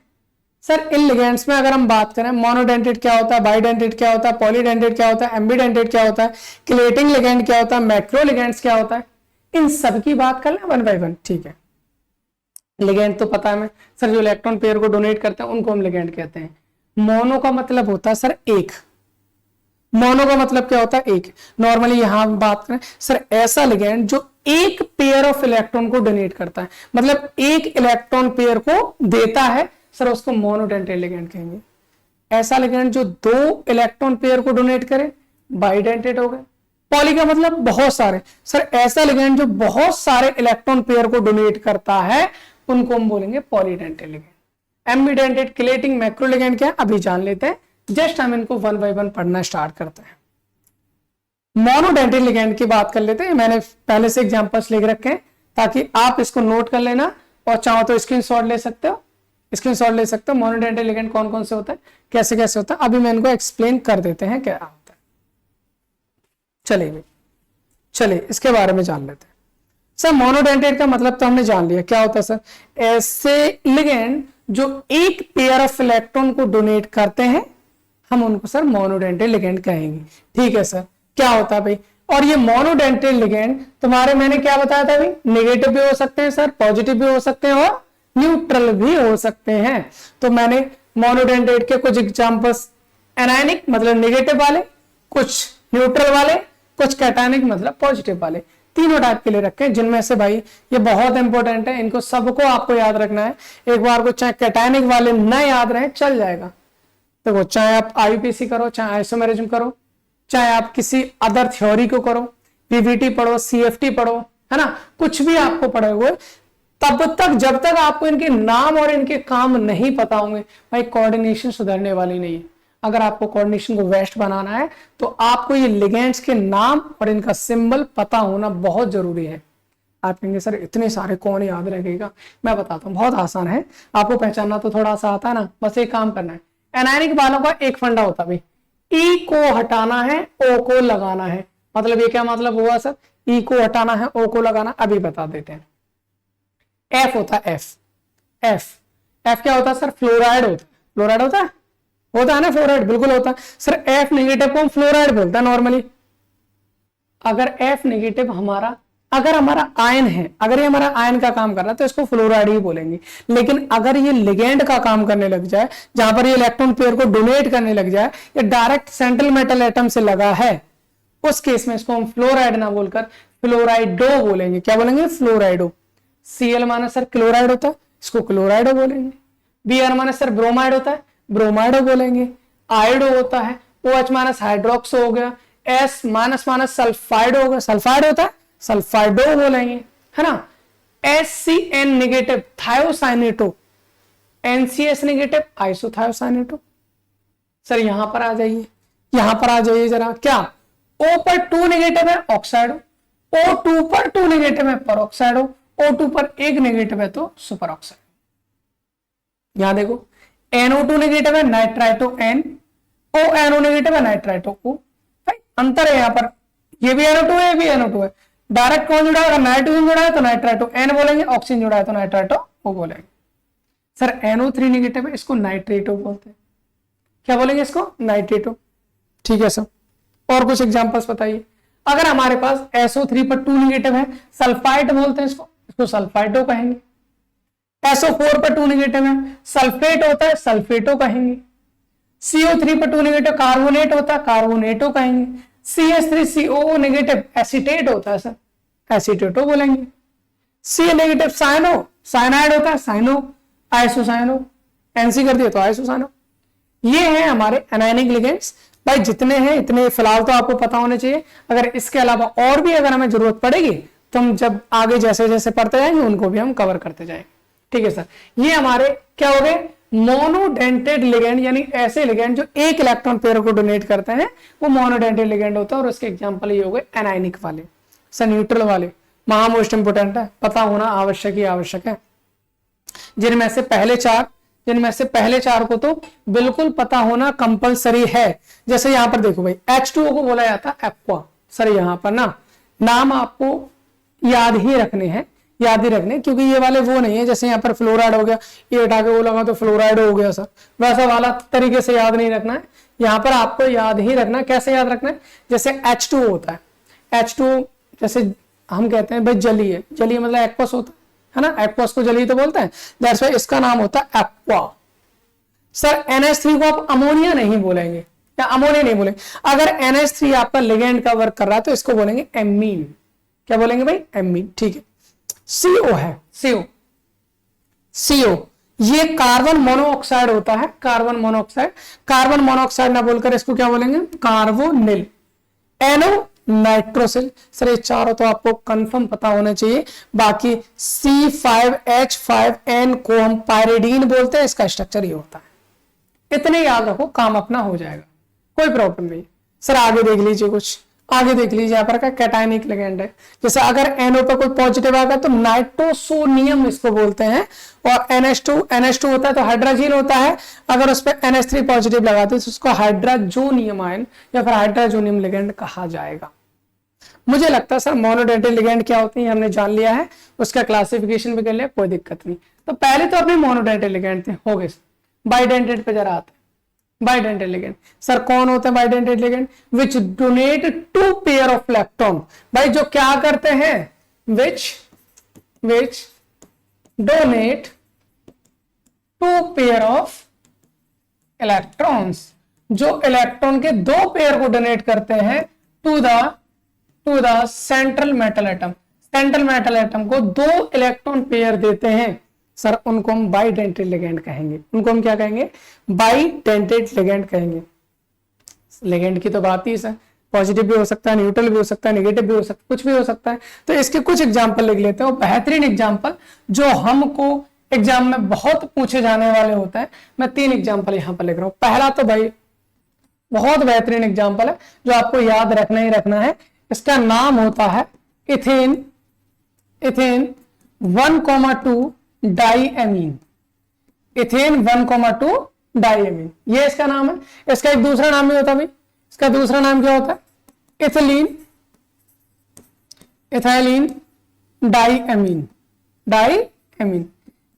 सर इन लिगेंड्स में अगर हम बात करें मोनोडेंटेड क्या होता है, बाइडेंटेड क्या होता है, पॉलीडेंटेड क्या होता है, एम्बीडेंटेड क्या होता है, क्लेटिंग लिगेंड क्या होता है, मैक्रो लिगेंड्स क्या होता है, इन सब की बात कर लें वन बाय वन। ठीक है, लिगेंड तो पता है मैं सर, जो इलेक्ट्रॉन पेयर को डोनेट करते हैं उनको हम लिगेंड कहते हैं। मोनो का मतलब होता है सर एक, मोनो का मतलब क्या होता है? एक। नॉर्मली यहां हम बात करें सर ऐसा लिगेंड जो एक पेयर ऑफ इलेक्ट्रॉन को डोनेट करता है, मतलब एक इलेक्ट्रॉन पेयर को देता है, सर उसको मोनोडेंटेड लिगेंड कहेंगे। ऐसा लिगेंड जो दो इलेक्ट्रॉन पेयर को डोनेट करे, बाइडेंटेड हो गए। पॉली का मतलब बहुत सारे, सर ऐसा लिगेंड जो बहुत सारे इलेक्ट्रॉन पेयर को डोनेट करता है उनको हम बोलेंगे polydentate ligand. Ambidentate, chelating, macro ligand क्या है अभी जान लेते हैं, जस्ट हम इनको वन बाय वन पढ़ना स्टार्ट करते हैं। मोनोडेंटेड लिगेंड की बात कर लेते हैं, मैंने पहले से एग्जांपल्स लिख रखे हैं ताकि आप इसको नोट कर लेना और चाहो तो स्क्रीनशॉट ले सकते हो, स्क्रीनशॉट ले सकते हो। मोनोडेंटेड लिगेंड कौन कौन से होता है, कैसे कैसे होता है, अभी मैं इनको एक्सप्लेन कर देते हैं क्या होता है। चलिए चलिए इसके बारे में जान लेते हैं। सर मोनोडेंटेड का मतलब तो हमने जान लिया, क्या होता है सर? ऐसे लिगेंड जो एक पेयर ऑफ इलेक्ट्रॉन को डोनेट करते हैं हम उनको सर मोनोडेंटेड लिगेंड कहेंगे। ठीक है सर, क्या होता है भाई? और ये मोनोडेंटेड लिगेंड तुम्हारे मैंने क्या बताया था भाई, नेगेटिव भी हो सकते हैं सर, पॉजिटिव भी हो सकते हैं और न्यूट्रल भी हो सकते हैं। तो मैंने मोनोडेंटेड के कुछ एग्जांपल्स एनायनिक मतलब नेगेटिव वाले, कुछ न्यूट्रल वाले, कुछ कैटायनिक मतलब पॉजिटिव वाले, तीनों टाइप के लिए रखे हैं, जिनमें से भाई ये बहुत इंपॉर्टेंट है, इनको सबको आपको याद रखना है। एक बार को चाहे कैटायनिक वाले न याद रहे चल जाएगा, देखो चाहे आप आईपीसी करो, चाहे आइसोमेरिज्म करो, चाहे आप किसी अदर थ्योरी को करो, पीवीटी पढ़ो, सीएफटी पढ़ो, है ना, कुछ भी आपको पढ़े हुए, तब तक जब तक आपको इनके नाम और इनके काम नहीं पता होंगे भाई कोऑर्डिनेशन सुधरने वाली नहीं है। अगर आपको कोऑर्डिनेशन को बेस्ट बनाना है तो आपको ये लिगेंड्स के नाम और इनका सिंबल पता होना बहुत जरूरी है। आप कहेंगे सर इतने सारे कौन याद रखेगा, मैं बताता हूँ, बहुत आसान है, आपको पहचानना तो थोड़ा सा आता है ना, बस एक काम करना है। एनायनिक वालों का एक फंडा होता है, ई को हटाना है, ओ को लगाना है। मतलब ये क्या मतलब हुआ सर, ई को हटाना है, ओ को लगाना, अभी बता देते हैं। एफ होता है, एफ क्या होता है सर, फ्लोराइड होता है। फ्लोराइड होता है ना, फ्लोराइड बिल्कुल होता है सर। एफ नेगेटिव को हम फ्लोराइड बोलते हैं नॉर्मली। अगर एफ नेगेटिव हमारा आयन है, अगर ये हमारा आयन का काम कर रहा है तो इसको फ्लोराइड ही बोलेंगे। लेकिन अगर ये लिगेंड का काम करने लग जाए, जहां पर ये इलेक्ट्रॉन पेयर को डोनेट करने लग जाए, या डायरेक्ट सेंट्रल मेटल एटम से लगा है, उस केस में इसको हम फ्लोराइड ना बोलकर फ्लोराइडो बोलेंगे। क्या बोलेंगे, फ्लोराइडो। Cl माइनस सर क्लोराइड होता है, इसको क्लोराइडो बोलेंगे। Br माइनस सर ब्रोमाइड होता है, ब्रोमाइडो बोलेंगे। आयोडो होता है, OH माइनस हाइड्रोक्सो हो गया। S माइनस माइनस सल्फाइड हो गया, सल्फाइड होता है, सल्फाइडो बोलेंगे, है ना। SCN negative thiocyanato, NCS negative isothiocyanato. Sir यहां पर आ जाइए जरा, क्या O पर 2 नेगेटिव है ऑक्साइडो, O2 पर 2 नेगेटिव है परऑक्साइडो, O2 पर 1 नेगेटिव है तो सुपर ऑक्साइड। यहां देखो NO2 नेगेटिव है नाइट्राइटो N, ONO नेगेटिव है नाइट्राइटो O। अंतर है यहां पर, ये भी NO2 है, ये भी NO2 है। डायरेक्ट कौन जुड़ा है, नाइट्रोजन जुड़ा है तो नाइट्राइटो N बोलेंगे, ऑक्सीजन जुड़ा है तो नाइट्राइटो O बोलेंगे। सर NO3 नेगेटिव है, इसको नाइट्रेटो बोलते हैं। क्या बोलेंगे इसको, नाइट्रेटो। ठीक है सर, और कुछ एग्जांपल्स बताइए। अगर हमारे पास SO3 पर 2 नेगेटिव है, सल्फाइड बोलते हैं इसको सल्फाइडो कहेंगे। SO4 पर 2 नेगेटिव है, सल्फेट होता है, सल्फेटो कहेंगे। CO3 पर 2 नेगेटिव कार्बोनेट होता है, कार्बोनेटो कहेंगे। CH3COO नेगेटिव एसीटेट होता है सर, एसीटेटो बोलेंगे। Ca नेगेटिव साइनाइड होता है, साइनो, आइसोसाइनो। NC कर दिया तो आइसोसाइनो। ये हैं हमारे एनायनिक लिगेंड्स। भाई जितने हैं इतने फिलहाल तो आपको पता होने चाहिए। अगर इसके अलावा और भी अगर हमें जरूरत पड़ेगी तो हम जब आगे जैसे जैसे पढ़ते जाएंगे उनको भी हम कवर करते जाएंगे। ठीक है सर, ये हमारे क्या हो गए, मोनोडेंटेड लिगेंड, यानी ऐसे लिगेंड जो एक इलेक्ट्रॉन पेयर को डोनेट करते हैं, वो मोनोडेंटेड लिगेंड होता है। और उसके एग्जांपल ये हो गए एनायनिक वाले। सर न्यूट्रल वाले महा मोस्ट इंपोर्टेंट है, पता होना आवश्यक है। जिनमें से पहले चार को तो बिल्कुल पता होना कंपलसरी है। जैसे यहां पर देखो भाई, H2O को बोला जाता है एक्वा। सर यहां पर ना नाम आपको याद ही रखने, क्योंकि ये वाले वो नहीं है जैसे यहाँ पर फ्लोराइड हो गया, ये हटा के वो लगा तो फ्लोराइड हो गया सर, वैसा वाला तरीके से याद नहीं रखना है। यहाँ पर आपको याद ही रखना, कैसे याद रखना है, जैसे H2O होता है, H2O जैसे हम कहते हैं भाई जलीय मतलब एक्वस होता है ना, एक्वस को जलीय तो बोलते हैं, दैट्स व्हाई इसका नाम होता है एक्वा। सर NH3 को आप अमोनिया नहीं बोलेंगे, या अमोनिया नहीं बोलेंगे। अगर NH3 आपका लिगेंड का वर्क कर रहा है तो इसको बोलेंगे एमीन। क्या बोलेंगे भाई, एमीन। ठीक है, CO है, CO ये कार्बन मोनोऑक्साइड होता है, कार्बन मोनोऑक्साइड ना बोलकर इसको क्या बोलेंगे, कार्बोनिल। NO nitrosyl. सर ये चारों तो आपको कंफर्म पता होना चाहिए। बाकी C5H5N को हम पायरिडीन बोलते हैं, इसका स्ट्रक्चर ये होता है। इतने याद रखो, काम अपना हो जाएगा, कोई प्रॉब्लम नहीं। सर आगे देख लीजिए, यहाँ पर क्या कैटायनिक लिगेंड है। जैसे अगर NO पर कोई पॉजिटिव आएगा तो नाइट्रोसोनियम इसको बोलते हैं, और NH2 होता है तो हाइड्रोजन होता है। अगर उस पर NH3 पॉजिटिव लगाते हैं तो उसको हाइड्रोजोनियम आयन या फिर हाइड्रोजोनियम लिगेंड कहा जाएगा। मुझे लगता है सर मोनोडेंटेड लिगेंड क्या होती है हमने जान लिया है, उसका क्लासिफिकेशन भी कर लिया, कोई दिक्कत नहीं। तो पहले तो अपने मोनोडेंटेड लिगेंड थे, हो गए। बाइडेंटेड पे जरा आते हैं। बाइडेंटेड लिगेंड सर कौन होते हैं bidentate ligand, which donate 2 pair of electron. भाई जो क्या करते हैं, which donate 2 pair of electrons, जो इलेक्ट्रॉन के 2 पेयर को डोनेट करते हैं to the central metal atom. Central metal atom को 2 इलेक्ट्रॉन पेयर देते हैं सर, उनको हम बाइडेंटेड लिगेंड कहेंगे। उनको हम क्या कहेंगे, बाइडेंटेड लिगेंड कहेंगे। लिगेंड की तो बात ही सर, पॉजिटिव भी हो सकता है, न्यूट्रल भी हो सकता है, नेगेटिव भी हो सकता है, कुछ भी हो सकता है। तो इसके कुछ एग्जाम्पल लिख लेते हैं, बेहतरीन एग्जाम्पल जो हमको एग्जाम में बहुत पूछे जाने वाले होते हैं। मैं 3 एग्जाम्पल यहां पर लिख रहा हूं। पहला तो भाई बहुत बेहतरीन एग्जाम्पल है जो आपको याद रखना ही रखना है। इसका नाम होता है इथेन 1,2 डाईएमीन। इथेन 1,2 डाईएमीन, ये इसका नाम है। इसका एक दूसरा नाम भी होता है भाई, इसका दूसरा नाम क्या होता है? इथिलीन डाईएमीन।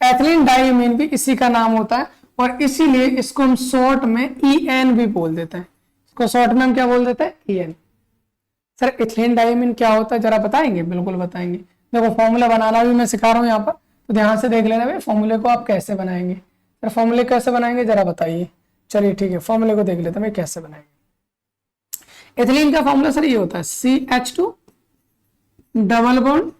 एथिलीन डाईएमीन भी इसी का नाम होता है और इसीलिए इसको हम शॉर्ट में EN भी बोल देते हैं। इसको शॉर्ट में हम क्या बोल देते हैं? EN। सर इथिलीन डाईएमीन क्या होता है जरा बताएंगे? बिल्कुल बताएंगे। देखो फॉर्मूला बनाना भी मैं सिखा रहा हूं यहाँ पर, तो ध्यान से देख लेना भाई फॉर्मूले को आप कैसे बनाएंगे। सर फॉर्मूले कैसे बनाएंगे जरा बताइए। चलिए ठीक है, फॉर्मूले को देख लेते हैं कैसे बनाएंगे। इथिलीन का फॉर्मूला सर ये होता है CH2 double bond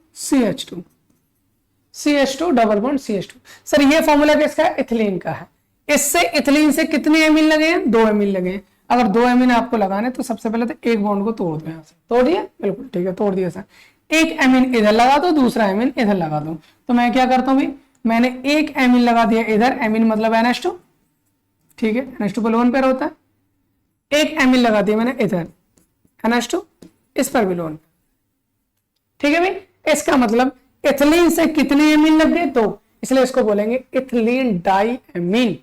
CH2 double bond CH2। Sir ये फॉर्मूला किसका है? इथिलीन का है। इससे इथिलीन से कितने एमीन लगे हैं? 2 एमीन लगे हैं। अगर 2 एमीन आपको लगाने तो सबसे पहले तो एक बॉन्ड को तोड़ दो। यहाँ से तोड़ दिया? बिल्कुल ठीक है, तोड़ दिया सर। एक एमीन इधर लगा दो, दूसरा एमीन इधर लगा दो। तो मैं क्या करता हूं भाई, मैंने एक एमीन लगा दिया इधर, एमीन मतलब NH2, ठीक है, NH2 लोन पेयर होता है। एक एमीन लगा दिया मैंने इधर NH2, इस पर भी लोन, ठीक है भाई। इसका मतलब इथिलीन से कितने एमीन लग गए? 2, इसलिए इसको बोलेंगे इथिलीन डाईएमीन।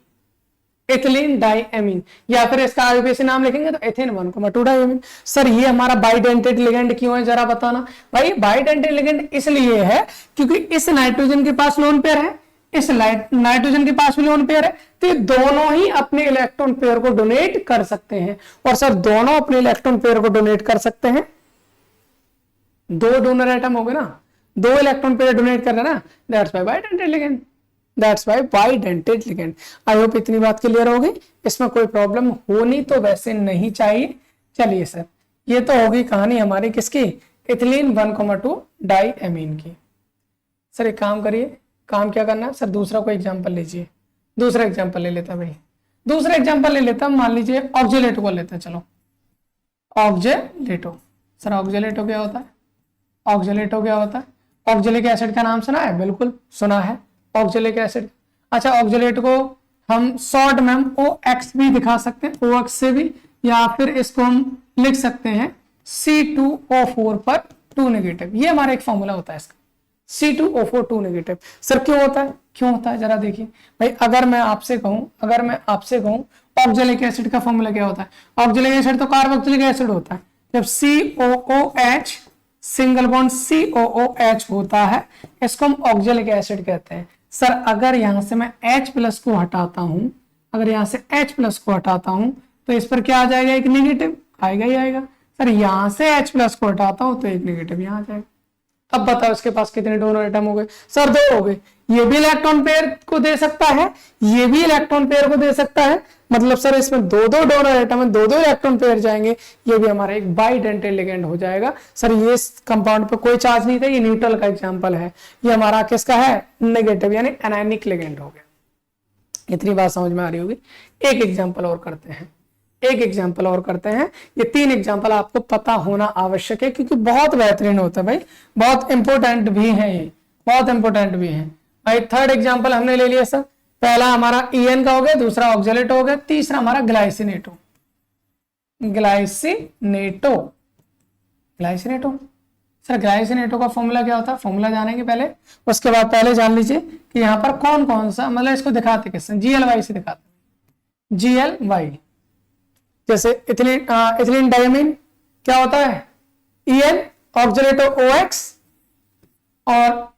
या फिर इसका आईयूपीएसी नाम लिखेंगे तो एथेन 1,2 डाईएमीन। सर ये हमारा बाइडेंटेड लिगेंड क्यों है जरा बताना भाई। बाइडेंटेड लिगेंड इसलिए है क्योंकि इस नाइट्रोजन के पास लोन पेयर है, इस नाइट्रोजन के पास भी लोन पेयर है, तो ये दोनों ही अपने इलेक्ट्रॉन पेयर को डोनेट कर सकते हैं। और सर दोनों अपने इलेक्ट्रॉन पेयर को डोनेट कर सकते हैं। 2 डोनर एटम हो गए ना, 2 इलेक्ट्रॉन पेयर डोनेट कर रहे हैं ना, that's by bidentate ligand. I hope इतनी बात क्लियर हो गई, इसमें कोई प्रॉब्लम होनी तो वैसे नहीं चाहिए। चलिए सर, ये तो होगी कहानी हमारी किसकी? इथिलीन 1,2 डाईएमीन की। सर एक काम करिए, काम क्या करना है सर? दूसरा कोई एग्जांपल लीजिए। दूसरा एग्जांपल ले लेता भाई, दूसरा एग्जांपल ले लेता। मान लीजिए ऑक्जेलेटो को लेते हैं। चलो ऑक्जेलेटो। सर ऑक्जेलेटो क्या होता है? ऑक्जेलिक एसिड का नाम सुना है? बिल्कुल सुना है, ऑक्जेलिक एसिड। अच्छा ऑक्जेलेट को हम शॉर्ट में हम OX भी दिखा सकते हैं, OX से भी, या फिर इसको हम लिख सकते हैं C2O4 पर 2 नेगेटिव। ये हमारा एक फॉर्मूला होता है इसका, C2O4 2 नेगेटिव। सर क्यों होता है जरा देखिए भाई। अगर मैं आपसे कहूं ऑक्जेलिक एसिड का फॉर्मूला क्या होता है? ऑक्जेलिक एसिड तो कार्बोक्सिलिक एसिड होता है। जब COOH सिंगल बॉन्ड COOH होता है, इसको हम ऑक्जेलिक एसिड कहते हैं। सर अगर यहां से मैं H+ को हटाता हूं, तो इस पर क्या आ जाएगा? एक नेगेटिव आएगा ही आएगा। सर यहां से H+ को हटाता हूं तो एक नेगेटिव यहां आ जाएगा। अब बताओ इसके पास कितने डोनर एटम हो गए? सर 2 हो गए। ये भी इलेक्ट्रॉन पेयर को दे सकता है, ये भी इलेक्ट्रॉन पेयर को दे सकता है। मतलब सर इसमें 2 डोनर एटम है, 2 इलेक्ट्रॉन पेयर जाएंगे। ये भी हमारा एक बाइडेंटेड लिगेंड हो जाएगा। सर ये कंपाउंड पे कोई चार्ज नहीं था, ये न्यूट्रल का एग्जांपल है। ये हमारा किसका है? नेगेटिव यानी एनायनिक लिगेंड हो गया। इतनी बात समझ में आ रही होगी। एक एग्जांपल और करते हैं। ये 3 एग्जांपल आपको पता होना आवश्यक है क्योंकि बहुत बेहतरीन होता है भाई, बहुत इंपॉर्टेंट भी है ये, भाई। थर्ड एग्जांपल हमने ले लिया सर। पहला हमारा EN का हो गया, दूसरा ऑक्जेलेटो हो गया, तीसरा हमारा ग्लाइसिनेटो। सर ग्लाइसिनेटो का फॉर्मूला क्या होता है? फॉर्मूला जानेंगे पहले, उसके बाद पहले जान लीजिए कि यहाँ पर कौन कौन सा, मतलब इसको दिखाते किससे? GLY से दिखाते। GLY जैसे इथिलीन डाईएमीन क्या होता है? EN, ऑक्जेलेटो OX और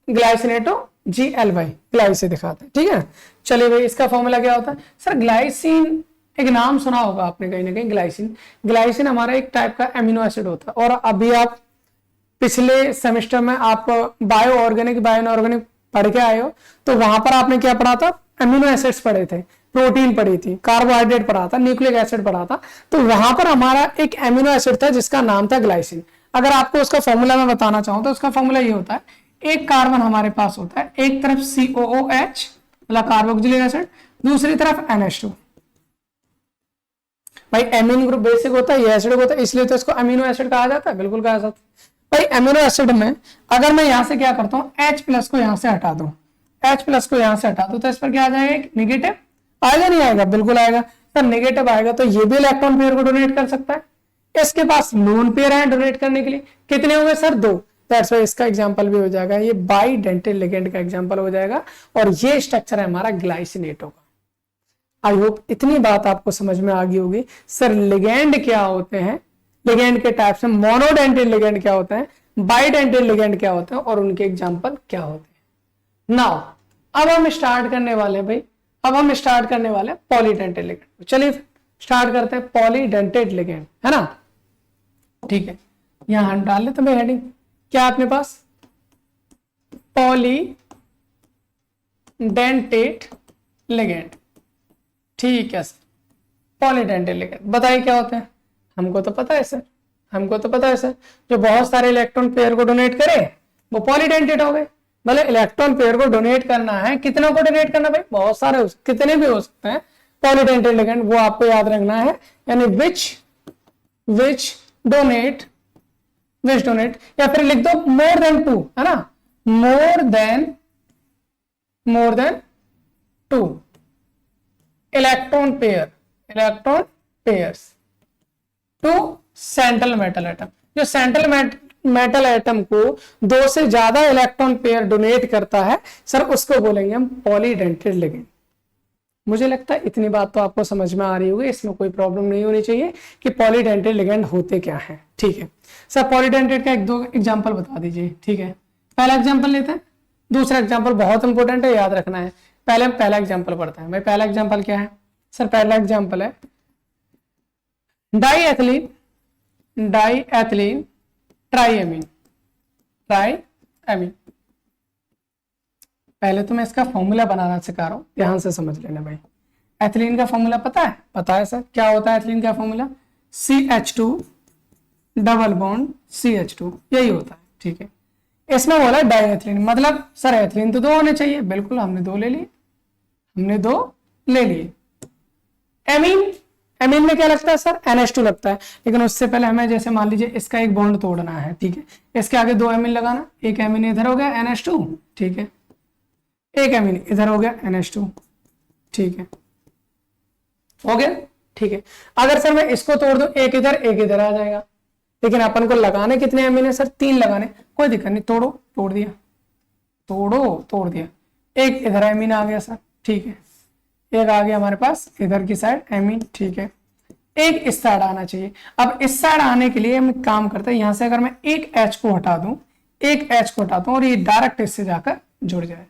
ग्लाइसिनेटो GLY, ग्लाई से दिखाते हैं, ठीक है। चलिए भाई इसका फॉर्मूला क्या होता है? सर ग्लाइसिन एक नाम सुना होगा आपने कहीं ना कहीं। ग्लाइसिन हमारा एक टाइप का एमिनो एसिड होता है। और अभी आप पिछले सेमेस्टर में आप बायो इनऑर्गेनिक पढ़ के आए हो, तो वहां पर आपने क्या पढ़ा था? एमिनो एसिड्स पढ़े थे, प्रोटीन पढ़ी थी, कार्बोहाइड्रेट पढ़ा था, न्यूक्लिक एसिड पढ़ा था। तो वहां पर हमारा एक एमिनो एसिड था जिसका नाम था ग्लाइसिन। अगर आपको उसका फॉर्मूला मैं बताना चाहूं तो उसका फॉर्मूला ये होता है, एक कार्बन हमारे पास होता है, एक तरफ COOH मतलब कार्बोक्सिलिक एसिड, दूसरी तरफ NH2। भाई एमीन ग्रुप बेसिक होता है, ये एसिड होता है, इसलिए तो इसको अमीनो एसिड कहा जाता है, बिल्कुल कहा जाता है। भाई अमीनो एसिड में अगर मैं यहां से क्या करता हूँ, H+ को यहां से हटा दूं, H+ को यहां से हटा दूं, तो इस पर क्या आ जाएगा, निगेटिव आएगा, नहीं आएगा, बिल्कुल आएगा। तो नेगेटिव आएगा तो ये भी इलेक्ट्रॉन पेयर को डोनेट कर सकता है, इसके पास लोन पेयर है डोनेट करने के लिए, कितने होंगे सर, 2। दैट्स व्हाई इसका एग्जांपल भी हो जाएगा, ये बाइडेंटेट लिगेंड का एग्जांपल हो जाएगा, और ये स्ट्रक्चर है हमारा ग्लाइसिनेटो का। आई होप इतनी बात आपको समझ में आ गई होगी। सर लिगेंड क्या होते हैं, लिगेंड के टाइप्स में मोनोडेंटेट लिगेंड क्या होते हैं, बाइडेंटेट लिगेंड क्या होते हैं, और उनके एग्जांपल क्या होते हैं। नाउ अब हम स्टार्ट करने वाले हैं भाई, अब हम स्टार्ट करने वाले हैं पॉलीडेंटेट लिगेंड। चलिए स्टार्ट करते हैं पॉलीडेंटेट लिगेंड, है ना, ठीक है। यहां हम डाल लेते हैं हेडिंग, क्या अपने पास, पॉलीडेंटेट लिगेंड, ठीक है सर। पॉलीडेंटेट लिगेंड बताइए क्या होते हैं, हमको तो पता है सर, हमको तो पता है सर, जो बहुत सारे इलेक्ट्रॉन पेयर को डोनेट करे वो पॉलीडेंटेट हो गए। मतलब इलेक्ट्रॉन पेयर को डोनेट करना है, कितना को डोनेट करना भाई, बहुत सारे हो सकते, कितने भी हो सकते हैं, पॉलीडेंटेट लिगेंड वो आपको याद रखना है, यानी विच डोनेट, या फिर लिख दो मोर देन 2, है ना, more than 2 electron pairs to central metal atom. जो सेंट्रल मेटल एटम को 2 से ज्यादा इलेक्ट्रॉन पेयर डोनेट करता है सर, उसको बोलेंगे हम पॉलीडेंटेट लिगेंड। मुझे लगता है इतनी बात तो आपको समझ में आ रही होगी, इसमें कोई प्रॉब्लम नहीं होनी चाहिए कि पॉलीडेंटेट लिगेंड होते क्या है, ठीक है सर। पॉलीडेंटेट का 1-2 एग्जांपल बता दीजिए, ठीक है। पहला एग्जांपल लेते हैं, दूसरा एग्जांपल बहुत इंपॉर्टेंट है, याद रखना है। पहले हम पहला एग्जांपल पढ़ते हैं भाई। पहला एग्जांपल क्या है सर, पहला एग्जांपल है डाईएथिलीन ट्राईएमीन। पहले तो मैं इसका फॉर्मूला बनाना सिखा रहा हूं, ध्यान से समझ लेना भाई। एथिलीन का फॉर्मूला पता है, पता है सर, क्या होता है एथिलीन का formula, CH2 double bond CH2, यही होता है, ठीक है। इसमें बोला डाईएथिलीन, मतलब सर एथिलीन तो 2 होने चाहिए, बिल्कुल हमने 2 ले लिए, एमीन में क्या लगता है सर, NH2 लगता है, लेकिन उससे पहले हमें जैसे मान लीजिए इसका एक बॉन्ड तोड़ना है, ठीक है। इसके आगे 2 एमीन लगाना, एक एमीन इधर हो गया NH2, ठीक है, एक एमीन इधर हो गया NH2, ठीक है, हो गया, ठीक है। अगर सर मैं इसको तोड़ दूं, एक इधर आ जाएगा, लेकिन अपन को लगाने कितने एमीन है सर, 3 लगाने, कोई दिक्कत नहीं, तोड़ दिया, एक इधर एमीन आ गया सर, ठीक है, एक आ गया हमारे पास इधर की साइड एमीन, ठीक है, एक इस साइड आना चाहिए। अब इस साइड आने के लिए हम काम करते हैं, यहां से अगर मैं एक H को हटा दूं, और ये डायरेक्ट इससे जाकर जुड़ जाए,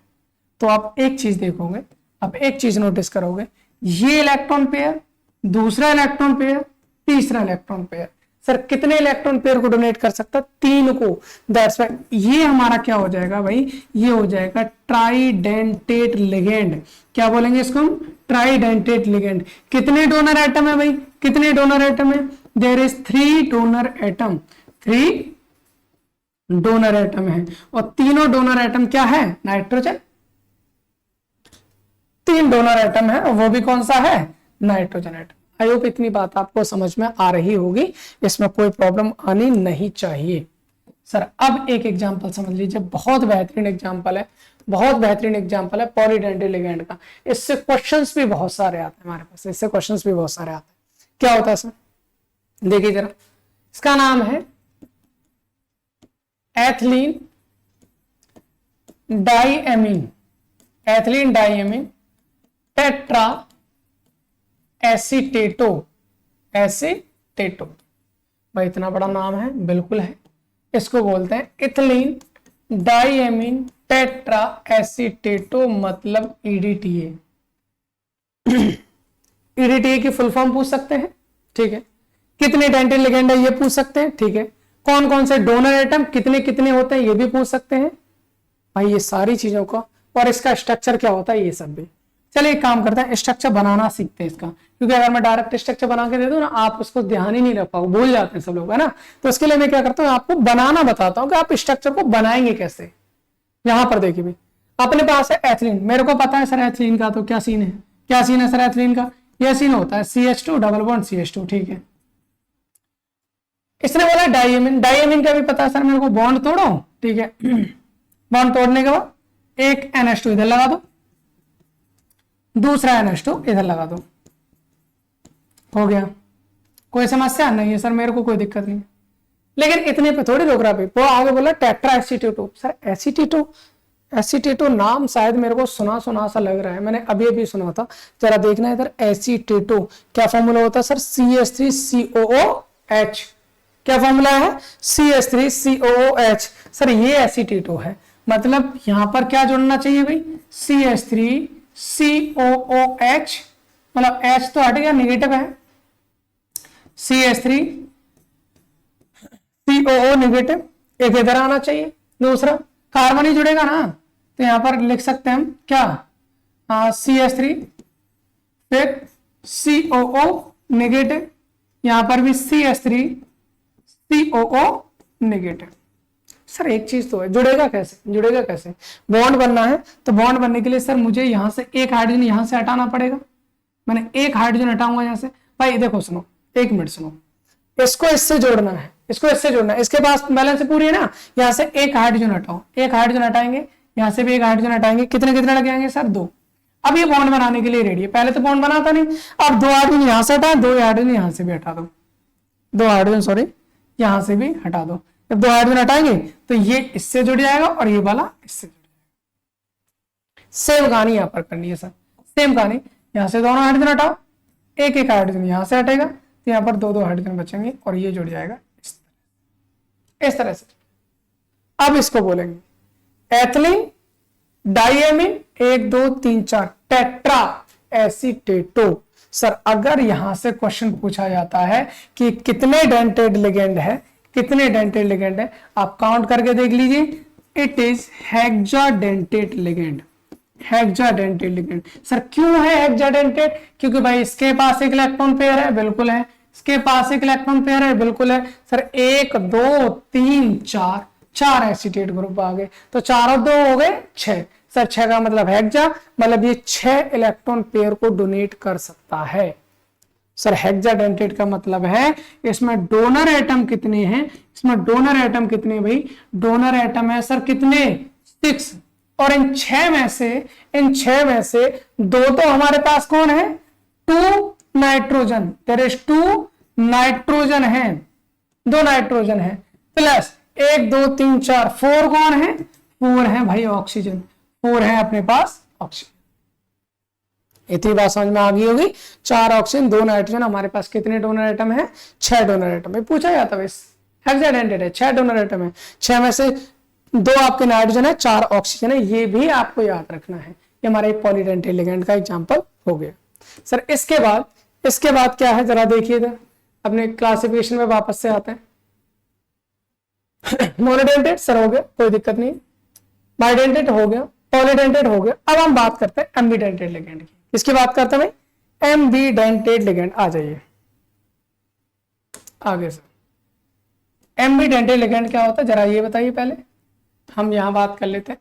तो आप एक चीज देखोगे, आप एक चीज नोटिस करोगे, ये इलेक्ट्रॉन पेयर, दूसरा इलेक्ट्रॉन पेयर, तीसरा इलेक्ट्रॉन पेयर, सर कितने इलेक्ट्रॉन पेयर को डोनेट कर सकता है, 3 को। दैट्स व्हाई ये हमारा क्या हो जाएगा भाई, ये हो जाएगा ट्राइडेंटेट लिगेंड। क्या बोलेंगे इसको हम, ट्राइडेंटेट लिगेंड। कितने डोनर एटम है भाई, कितने डोनर एटम है, there is 3 donor atom, 3 donor atom है, और तीनों डोनर एटम क्या है, नाइट्रोजन। 3 डोनर एटम है, और वो भी कौन सा है, नाइट्रोजन एटम। आई होप इतनी बात आपको समझ में आ रही होगी, इसमें कोई प्रॉब्लम आनी नहीं चाहिए सर। अब एक एग्जांपल समझ लीजिए, बहुत बेहतरीन एग्जांपल है, पॉलीडेंटेट लिगेंड का। इससे क्वेश्चंस भी बहुत सारे आते हैं हमारे पास, क्या होता है सर, देखिए जरा, इसका नाम है एथिलीन डाईएमीन टेट्रा एसीटेटो भाई, इतना बड़ा नाम है, बिल्कुल है। इसको बोलते हैं इथिलीन डाईएमीन टेट्रा एसीटेटो, मतलब EDTA। EDTA की फुल फॉर्म पूछ सकते हैं, ठीक है। कितने डेंटेट लिगेंड है ये पूछ सकते हैं, ठीक है। कौन कौन से डोनर एटम कितने कितने होते हैं ये भी पूछ सकते हैं भाई, ये सारी चीजों को, और इसका स्ट्रक्चर क्या होता है ये सब भी। चलिए एक काम करते हैं, स्ट्रक्चर बनाना सीखते हैं इसका, क्योंकि अगर मैं डायरेक्ट स्ट्रक्चर बना के दे दूं ना, आप उसको ध्यान ही नहीं रख पाओगे, भूल जाते हैं सब लोग, है ना। तो इसके लिए मैं क्या करता हूँ, आपको बनाना बताता हूँ कि आप स्ट्रक्चर को बनाएंगे कैसे। यहां पर देखिए, अपने पास है एथिलीन, मेरे को पता है सर एथिलीन का तो क्या सीन है सर एथिलीन का, यह सीन होता है CH2 डबल बॉन्ड CH2, ठीक है। इसने बोला डाइएमिन, डाइएमिन का भी पता है सर मेरे को, बॉन्ड तोड़ो, ठीक है। बॉन्ड तोड़ने के बाद एक NH2 इधर लगा दो, दूसरा NH2 इधर लगा दो, हो गया। कोई समस्या नहीं है सर, मेरे को कोई दिक्कत नहीं, लेकिन इतने पे थोड़ी रोक रहा भाई। वो आगे बोला टेट्रा एसीटेटो। सर एसीटेटो, एसीटेटो नाम शायद मेरे को सुना सुना सा लग रहा है, मैंने अभी अभी सुना था, जरा देखना इधर। एसीटेटो क्या फॉर्मूला होता है सर? CH3COOH। क्या फॉर्मूला है? CH3COOH। सर ये एसीटेटो है, मतलब यहां पर क्या जोड़ना चाहिए भाई? CH3COOH, मतलब H तो हट गया, नेगेटिव है, CH3COO नेगेटिव, एक इधर आना चाहिए, दूसरा कार्बन ही जुड़ेगा ना, तो यहां पर लिख सकते हैं हम क्या? CH3 फिर COO नेगेटिव, यहां पर भी CH3COO नेगेटिव। सर एक चीज तो है, जुड़ेगा कैसे? जुड़ेगा कैसे? बॉन्ड बनना है तो बॉन्ड बनने के लिए सर मुझे यहां से एक हाइड्रोजन यहां से हटाना पड़ेगा। मैंने एक हाइड्रोजन हटाऊंगा यहां से। भाई देखो सुनो, एक मिनट सुनो, इसको इससे जोड़ना है, इसको इससे जोड़ना है, इसके पास बैलेंस पूरी है ना। यहां से एक हाइड्रोजन हटाओ, एक हाइड्रोजन हटाएंगे, यहां से भी एक हाइड्रोजन हटाएंगे, कितने कितने लग जाएंगे सर? 2। अब ये बॉन्ड बनाने के लिए रेडी है, पहले तो बॉन्ड बनाता नहीं। अब 2 हाइड्रोजन यहां से हटा, 2 हाइड्रोजन यहां से भी हटा दो, 2 हाइड्रोजन सॉरी यहां से भी हटा दो। जब 2 हाइड्रोजन हटाएंगे तो ये इससे जुड़ जाएगा और ये वाला इससे जुड़ जाएगा। सेम कहानी यहां पर करनी है सर, सेम कहानी। यहां से दोनों हाइड्रोजन हटाओ, एक एक हाइड्रोजन यहां से हटेगा, तो यहां पर 2 हाइड्रोजन बचेंगे और ये जुड़ जाएगा इस तरह से। अब इसको बोलेंगे एथिलीन डाइएमिन 1 2 3 4 टेट्रा एसीटेटो। सर अगर यहां से क्वेश्चन पूछा जाता है कि कितने डेंटेड लिगेंड है, कितने डेंटेड लिगेंड है, आप काउंट करके देख लीजिए। It is hexadentate ligand, hexadentate ligand. Sir क्यों है हेक्साडेंटेड? क्योंकि भाई इसके पास एक इलेक्ट्रॉन पेयर है, बिल्कुल है, इसके पास एक इलेक्ट्रॉन पेयर है, बिल्कुल है। सर 1 2 3 4, 4 एसीटेट ग्रुप आ गए, तो 4 और 2 हो गए 6। सर 6 का मतलब हेक्सा, मतलब ये 6 इलेक्ट्रॉन पेयर को डोनेट कर सकता है। सर हेक्साडेंटेट का मतलब है इसमें डोनर एटम कितने हैं? इसमें डोनर एटम कितने भाई? डोनर एटम है सर कितने? 6। और इन 6 में से 2 तो हमारे पास कौन है? 2 नाइट्रोजन, देयर इज 2 नाइट्रोजन है, 2 नाइट्रोजन है, प्लस 1 2 3 4 4 कौन है? 4 है भाई ऑक्सीजन, 4 है अपने पास ऑक्सीजन। इतनी बात समझ में आ गई होगी। 4 ऑक्सीजन 2 नाइट्रोजन, हमारे पास कितने डोनर एटम है? 6 डोनर एटम है। पूछा जाता है हेक्साडेंटेड है, 6 डोनर एटम है, 6 में से 2 आपके नाइट्रोजन है, 4 ऑक्सीजन है, ये भी आपको याद रखना है। ये हमारा एक पॉलीडेंटेड लिगेंड का एग्जांपल हो गया। सर इसके बाद क्या है जरा देखिएगा, अपने क्लासिफिकेशन में वापस से आते हैं। मोनोडेंटेड सर हो गया, कोई दिक्कत नहीं। बाइडेंटेड हो गया, पॉलीडेंटेड हो गया। अब हम बात करते हैं एम्बीडेंटेड लिगेंड की। किसकी बात करते हैं भाई? एम्बीडेंटेड लिगेंड। आ जाइए आगे सर। एम्बीडेंटेड लिगेंड क्या होता है जरा ये बताइए। पहले हम यहां बात कर लेते हैं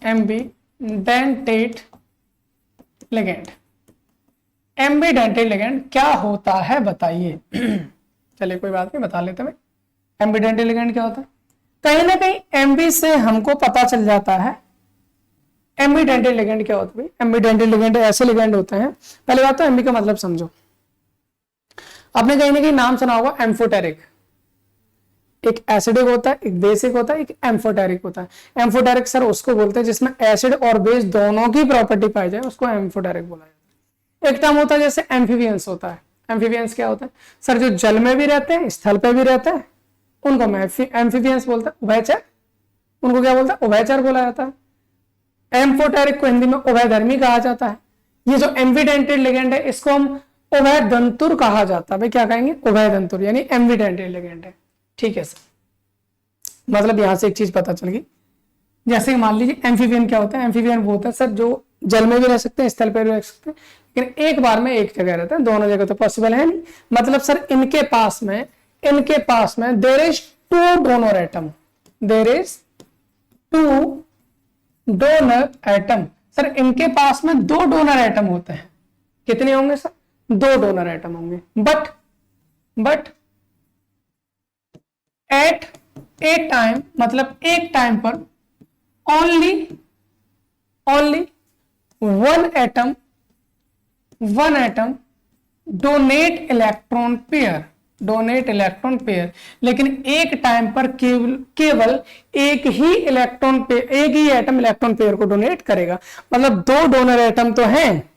एम्बीडेंटेड लिगेंड। एम्बीडेंटेड लिगेंड क्या होता है बताइए। चलिए कोई बात नहीं, बता लेते हैं। एम्बीडेंटेड लिगेंड क्या होता है? कहीं ना कहीं एमबी से हमको पता चल जाता है एम्बीडेंटेड लिगेंड क्या होता है। एम्बीडेंटेड लिगेंड ऐसे लिगेंड होते हैं, पहले बात तो एमबी का मतलब समझो। आपने कहीं ना कहीं नाम सुना होगा एम्फोटेरिक। एक एसिडिक होता है, एक बेसिक होता है, एक एम्फोटेरिक होता है। एम्फोटेरिक सर उसको बोलते हैं जिसमें एसिड और बेस दोनों की प्रॉपर्टी पाई जाए, उसको एम्फोटेरिक बोला जाता है। एक टर्म होता है जैसे एम्फीबियंस होता है। एम्फीबियंस क्या होता है सर? जो जल में भी रहते हैं, स्थल पे भी रहते हैं, उनको एम्फीबियंस बोलते हैं। उभयचर, उनको क्या बोलता है? उभयचर बोला जाता है। एम्फोटेरिक को हिंदी में उभयधर्मी कहा जाता है। ये जो एम्बीडेंटेड लिगेंड है इसको हम उभयदंतुर कहा जाता है। भाई क्या कहेंगे? उभयदंतुर, यानी एम्बीडेंटेड लिगेंड है। ठीक है सर, मतलब यहां से एक चीज पता चल गई। जैसे मान लीजिए एम्फीबियन क्या होता है? एम्फीबियन वो होता है सर जो जल में भी रह सकते हैं, स्थल पर भी रह सकते हैं, लेकिन एक बार में एक जगह रहते हैं। दोनों जगह तो पॉसिबल है नहीं। मतलब सर इनके पास में there is 2 donor atom, there is 2 donor atom. Sir इनके पास में 2 डोनर एटम होते हैं। कितने होंगे सर? 2 डोनर एटम होंगे। बट एट ए टाइम, मतलब एक टाइम पर only one atom donate electron pair, लेकिन एक टाइम पर केवल एक ही एटम इलेक्ट्रॉन पेयर को डोनेट करेगा। मतलब 2 डोनर एटम तो हैं,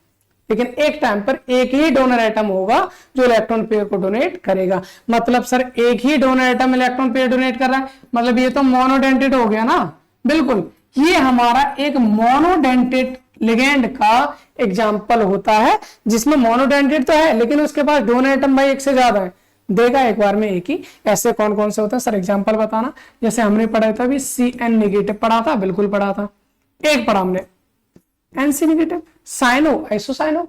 लेकिन एक टाइम पर एक ही डोनर एटम होगा जो इलेक्ट्रॉन पेयर को डोनेट करेगा। मतलब सर एक ही donor atom electron pair donate कर रहा है, मतलब ये तो मोनोडेंटेट हो गया ना। बिल्कुल, ये हमारा एक मोनोडेंटेट लिगेंड का एग्जाम्पल होता है, जिसमें मोनोडेंटेट तो है लेकिन उसके पास डोनर एटम भाई एक से ज्यादा है, देगा एक बार में एक ही। ऐसे कौन कौन से होता है सर? एग्जाम्पल बताना। जैसे हमने पढ़ा था भी CN नेगेटिव पढ़ा था, बिल्कुल पढ़ा था। एक पढ़ा हमने NC नेगेटिव, साइनो, आइसोसाइनो,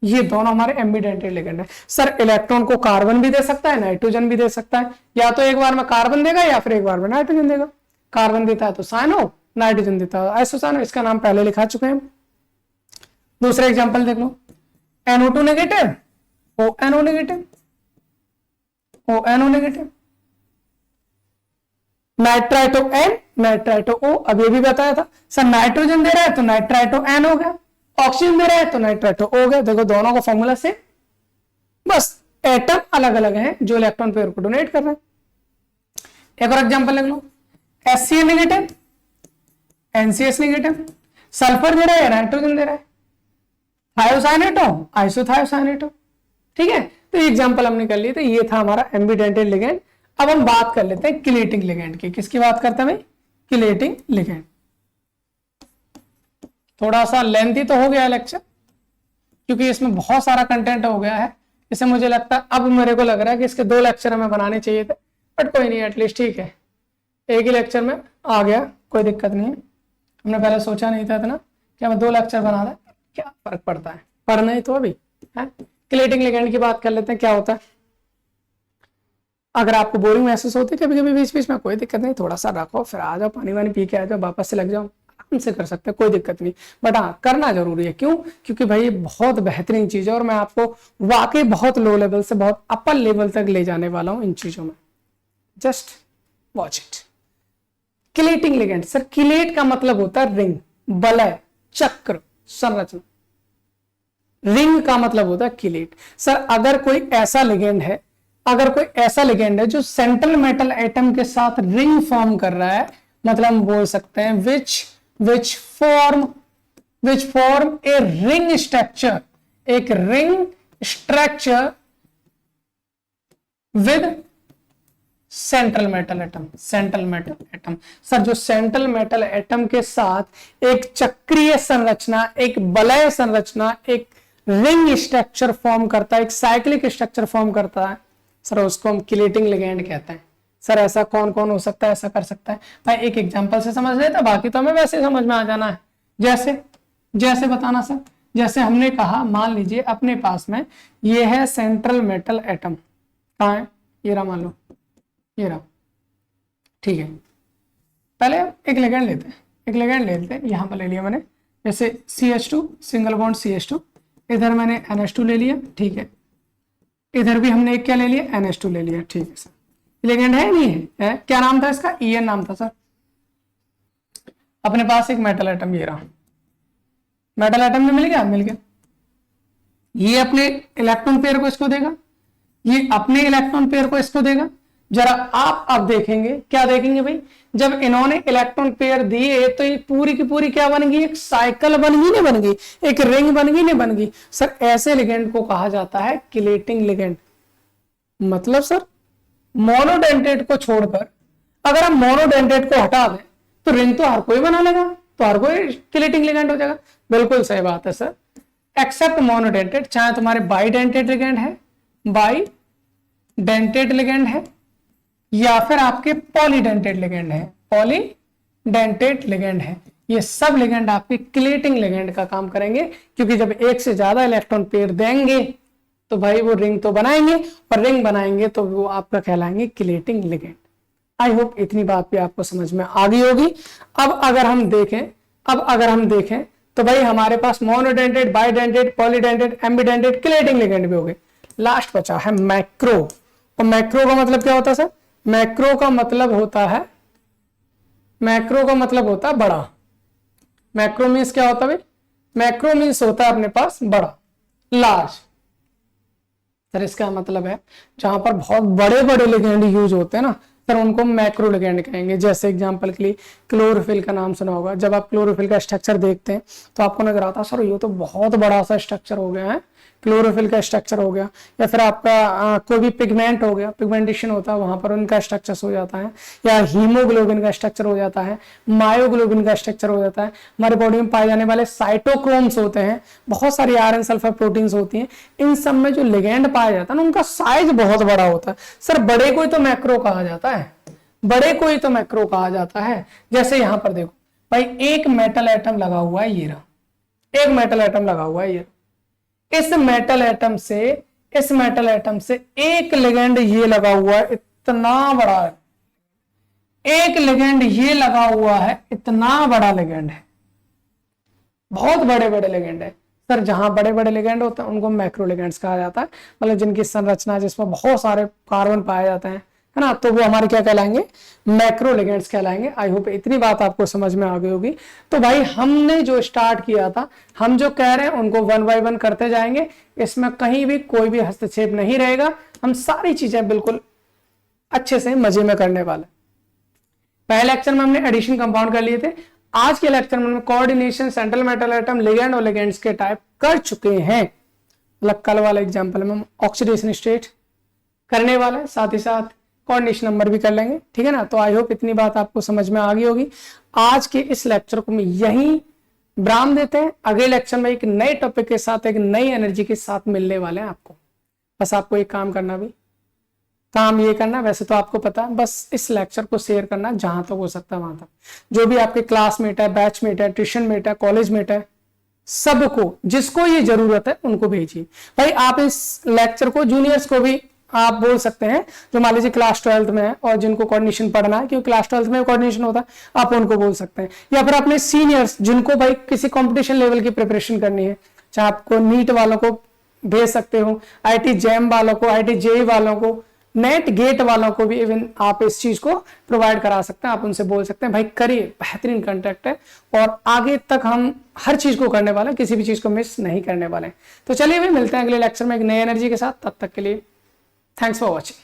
ये दोनों हमारे एम्बिडेंटेड लिगेंड है। सर इलेक्ट्रॉन को कार्बन भी दे सकता है, नाइट्रोजन भी दे सकता है, या तो एक बार में कार्बन देगा या फिर एक बार में नाइट्रोजन देगा। कार्बन देता है तो साइनो, नाइट्रोजन देता है आइसोसाइनो। इसका नाम पहले लिखा चुके हैं। दूसरा एग्जांपल देख लो, NO2 negative, ONO negative, ONO negative, nitrito N, nitrito O। अब ये भी बताया था सर, नाइट्रोजन दे रहा है तो नाइट्राइटो N हो गया, ऑक्सीजन दे रहा है तो नाइट्राइटो O हो गया। देखो दोनों का फॉर्मूला से, बस एटम अलग अलग हैं जो इलेक्ट्रॉन पेयर को डोनेट कर रहे हैं। एक और एग्जांपल लिख लो, HCl negative, NCS negative, sulphur दे रहा है, नाइट्रोजन दे रहा है, थायोसाइनेटो, आइसोथायोसाइनेटो। ठीक है, तो ये एग्जांपल हमने कर लिए थे। ये था हमारा एम्बिडेंटेड लिगेंड। अब हम बात कर लेते हैं किलेटिंग लिगेंड की। किसकी बात करते हैं भाई? Chelating ligand. थोड़ा सा लेंथी तो हो गया लेक्चर, क्योंकि इसमें बहुत सारा कंटेंट हो गया है। इसे मुझे लगता है, अब मेरे को लग रहा है कि इसके 2 लेक्चर हमें बनाने चाहिए थे, बट कोई नहीं, एटलीस्ट ठीक है, एक ही लेक्चर में आ गया, कोई दिक्कत नहीं है। हमने पहले सोचा नहीं था इतना कि हमें 2 लेक्चर बना दें, क्या फर्क पड़ता है, पढ़ना ही तो अभी है। किलेटिंग लिगेंड की बात कर लेते हैं, क्या होता है। अगर आपको बोरिंग महसूस होती है कभी कभी बीच बीच में, कोई दिक्कत नहीं, थोड़ा सा रखो, फिर आ जाओ, पानी वानी पी के आ जाओ, वापस से लग जाओ, आराम से कर सकते हैं, कोई दिक्कत नहीं। बट हाँ, करना जरूरी है। क्यों? क्योंकि भाई ये बहुत बेहतरीन चीज है और मैं आपको वाकई बहुत लो लेवल से बहुत अपर लेवल तक ले जाने वाला हूं इन चीजों में। Just watch it. Chelating ligand, sir chelate का मतलब होता है रिंग, वलय, चक्र, संरचना। रिंग का मतलब होता है किलेट। सर अगर कोई ऐसा लिगेंड है, जो सेंट्रल मेटल एटम के साथ रिंग फॉर्म कर रहा है, मतलब हम बोल सकते हैं which form a ring structure, एक ring structure with central metal atom. Sir जो सेंट्रल मेटल एटम के साथ एक चक्रीय संरचना, एक वलय संरचना, एक रिंग स्ट्रक्चर फॉर्म करता है, एक साइक्लिक स्ट्रक्चर फॉर्म करता है, सर उसको हम किलेटिंग लिगेंड कहते हैं। सर ऐसा कौन कौन हो सकता है, ऐसा कर सकता है भाई? एक एग्जांपल से समझ लेते, बाकी तो हमें वैसे समझ में आ जाना है। जैसे बताना सर, जैसे हमने कहा, मान लीजिए अपने पास में ये है सेंट्रल मेटल एटम, कहाँ है? ये रहा, मान लो ये रहा, ठीक है। पहले एक लिगेंड लेते हैं, यहां पर ले लिया मैंने, जैसे CH2, सिंगल बॉन्ड CH2, इधर मैंने NH2 ले लिया, ठीक है। इधर भी हमने एक क्या ले लिया? NH2 ले लिया, ठीक है सर। लिगेंड है नहीं है? क्या नाम था इसका? EN नाम था सर। अपने पास एक मेटल एटम, ये रहा, मेटल एटम में मिल गया। ये अपने इलेक्ट्रॉन पेयर को इसको देगा, ये अपने इलेक्ट्रॉन पेयर को इसको देगा। जरा आप अब देखेंगे, क्या देखेंगे भाई? जब इन्होंने इलेक्ट्रॉन पेयर दिए तो ये पूरी की पूरी क्या बन गई? एक साइकिल बन गई, नहीं बन गई? एक रिंग बन गई, नहीं बन गई? सर ऐसे लिगेंड को कहा जाता है किलेटिंग लिगेंड। मतलब सर मोनोडेंटेट को छोड़कर अगर हम मोनोडेंटेट को हटा दें तो रिंग तो हर कोई बना लेगा, तो हर कोई किलेटिंग लिगेंड हो जाएगा। बिल्कुल सही बात है सर, एक्सेप्ट मोनोडेंटेट। चाहे तुम्हारे बाईडेंटेट लिगेंड है, बाईडेंटेट लिगेंड है, या फिर आपके पॉलीडेंटेट लिगेंड है, ये सब लिगेंड आपके किलेटिंग लिगेंड का काम करेंगे। क्योंकि जब एक से ज्यादा इलेक्ट्रॉन पेयर देंगे तो भाई वो रिंग तो बनाएंगे, और रिंग बनाएंगे तो वो आपका कहलाएंगे किलेटिंग लिगेंड। आई होप इतनी बात भी आपको समझ में आ गई होगी। अब अगर हम देखें अब अगर हम देखें तो भाई हमारे पास monodentate, bidentate, polydentate, ambidentate, chelating ligand भी हो गए। लास्ट बचा है मैक्रो। और मैक्रो का मतलब क्या होता है सर? मैक्रो का मतलब होता है, मैक्रो का मतलब होता है बड़ा। मैक्रो मीन्स क्या होता है भाई? मैक्रो मीन्स होता है अपने पास बड़ा, लार्ज। सर इसका मतलब है जहां पर बहुत बड़े बड़े लिगेंड यूज होते हैं ना सर, उनको मैक्रो लिगेंड कहेंगे। जैसे एग्जांपल के लिए क्लोरोफिल का नाम सुना होगा। जब आप क्लोरोफिल का स्ट्रक्चर देखते हैं तो आपको नजर आता है सर ये तो बहुत बड़ा सा स्ट्रक्चर हो गया है, क्लोरोफिल का स्ट्रक्चर हो गया। या फिर आपका कोई भी पिगमेंट हो गया, पिगमेंटेशन होता है वहां पर उनका स्ट्रक्चर हो जाता है। या हीमोग्लोबिन का स्ट्रक्चर हो जाता है, मायोग्लोबिन का स्ट्रक्चर हो जाता है। हमारे बॉडी में पाए जाने वाले साइटोक्रोम्स होते हैं, बहुत सारी आयरन सल्फर प्रोटीन्स होती हैं। इन सब में जो लिगेंड पाया जाता है ना उनका साइज बहुत बड़ा होता है। सर बड़े को ही तो मैक्रो कहा जाता है, बड़े को ही तो मैक्रो कहा जाता है। जैसे यहां पर देखो भाई, एक मेटल एटम लगा हुआ है, ये रहा, एक मेटल एटम लगा हुआ है ये। इस मेटल एटम से एक लिगेंड ये लगा हुआ है, इतना बड़ा है। एक लिगेंड ये लगा हुआ है, इतना बड़ा लिगेंड है, बहुत बड़े बड़े लिगेंड है। सर जहां बड़े बड़े लिगेंड होते हैं उनको मैक्रो लिगेंड्स कहा जाता है। मतलब जिनकी संरचना जिसमें बहुत सारे कार्बन पाए जाते हैं, है ना, तो वो हमारे क्या कहलाएंगे? मैक्रो लिगेंड्स कहलाएंगे। आई होप इतनी बात आपको समझ में आ गई होगी। तो भाई हमने जो स्टार्ट किया था, हम जो कह रहे हैं उनको वन बाय वन करते जाएंगे। इसमें कहीं भी कोई भी हस्तक्षेप नहीं रहेगा। हम सारी चीजें बिल्कुल अच्छे से मजे में करने वाले। पहले लेक्चर में हमने एडिशन कंपाउंड कर लिए थे। आज के लेक्चर में coordination, central metal atom, ligand और लिगेंड्स के टाइप कर चुके हैं। मतलब कल वाले एग्जाम्पल में हम ऑक्सीडेशन स्टेट करने वाले हैं, साथ ही साथ कोऑर्डिनेशन नंबर भी कर लेंगे। ठीक है ना? तो आई होप इतनी बात आपको समझ में आ गई होगी। आज के इस लेक्चर को मैं यहीं विराम देते हैं। अगले लेक्चर में एक नए टॉपिक के साथ, एक नई एनर्जी के साथ मिलने वाले हैं आपको। बस आपको एक काम करना, भी काम ये करना, वैसे तो आपको पता है, बस इस लेक्चर को शेयर करना जहां तक हो सकता है वहां तक। जो भी आपके क्लासमेट है, बैचमेट है, ट्यूशन मेट है, कॉलेज मेट है, सबको, जिसको ये जरूरत है उनको भेजिए। भाई आप इस लेक्चर को जूनियर्स को भी आप बोल सकते हैं, जो मान लीजिए क्लास 12th में है और जिनको कोऑर्डिनेशन पढ़ना है, क्योंकि क्लास 12th में कोऑर्डिनेशन होता है, आप उनको बोल सकते हैं। या फिर अपने सीनियर्स जिनको भाई किसी कंपटीशन लेवल की प्रिपरेशन करनी है, चाहे आपको नीट वालों को भेज सकते हो, आईटी जैम वालों को, आईटी जेई वालों को, नेट गेट वालों को भी इवन आप इस चीज को प्रोवाइड करा सकते हैं। आप उनसे बोल सकते हैं भाई करिए, बेहतरीन कंटेक्ट है और आगे तक हम हर चीज को करने वाले हैं, किसी भी चीज को मिस नहीं करने वाले हैं। तो चलिए भाई मिलते हैं अगले लेक्चर में एक नई एनर्जी के साथ। तब तक के लिए थैंक्स फॉर वॉचिंग।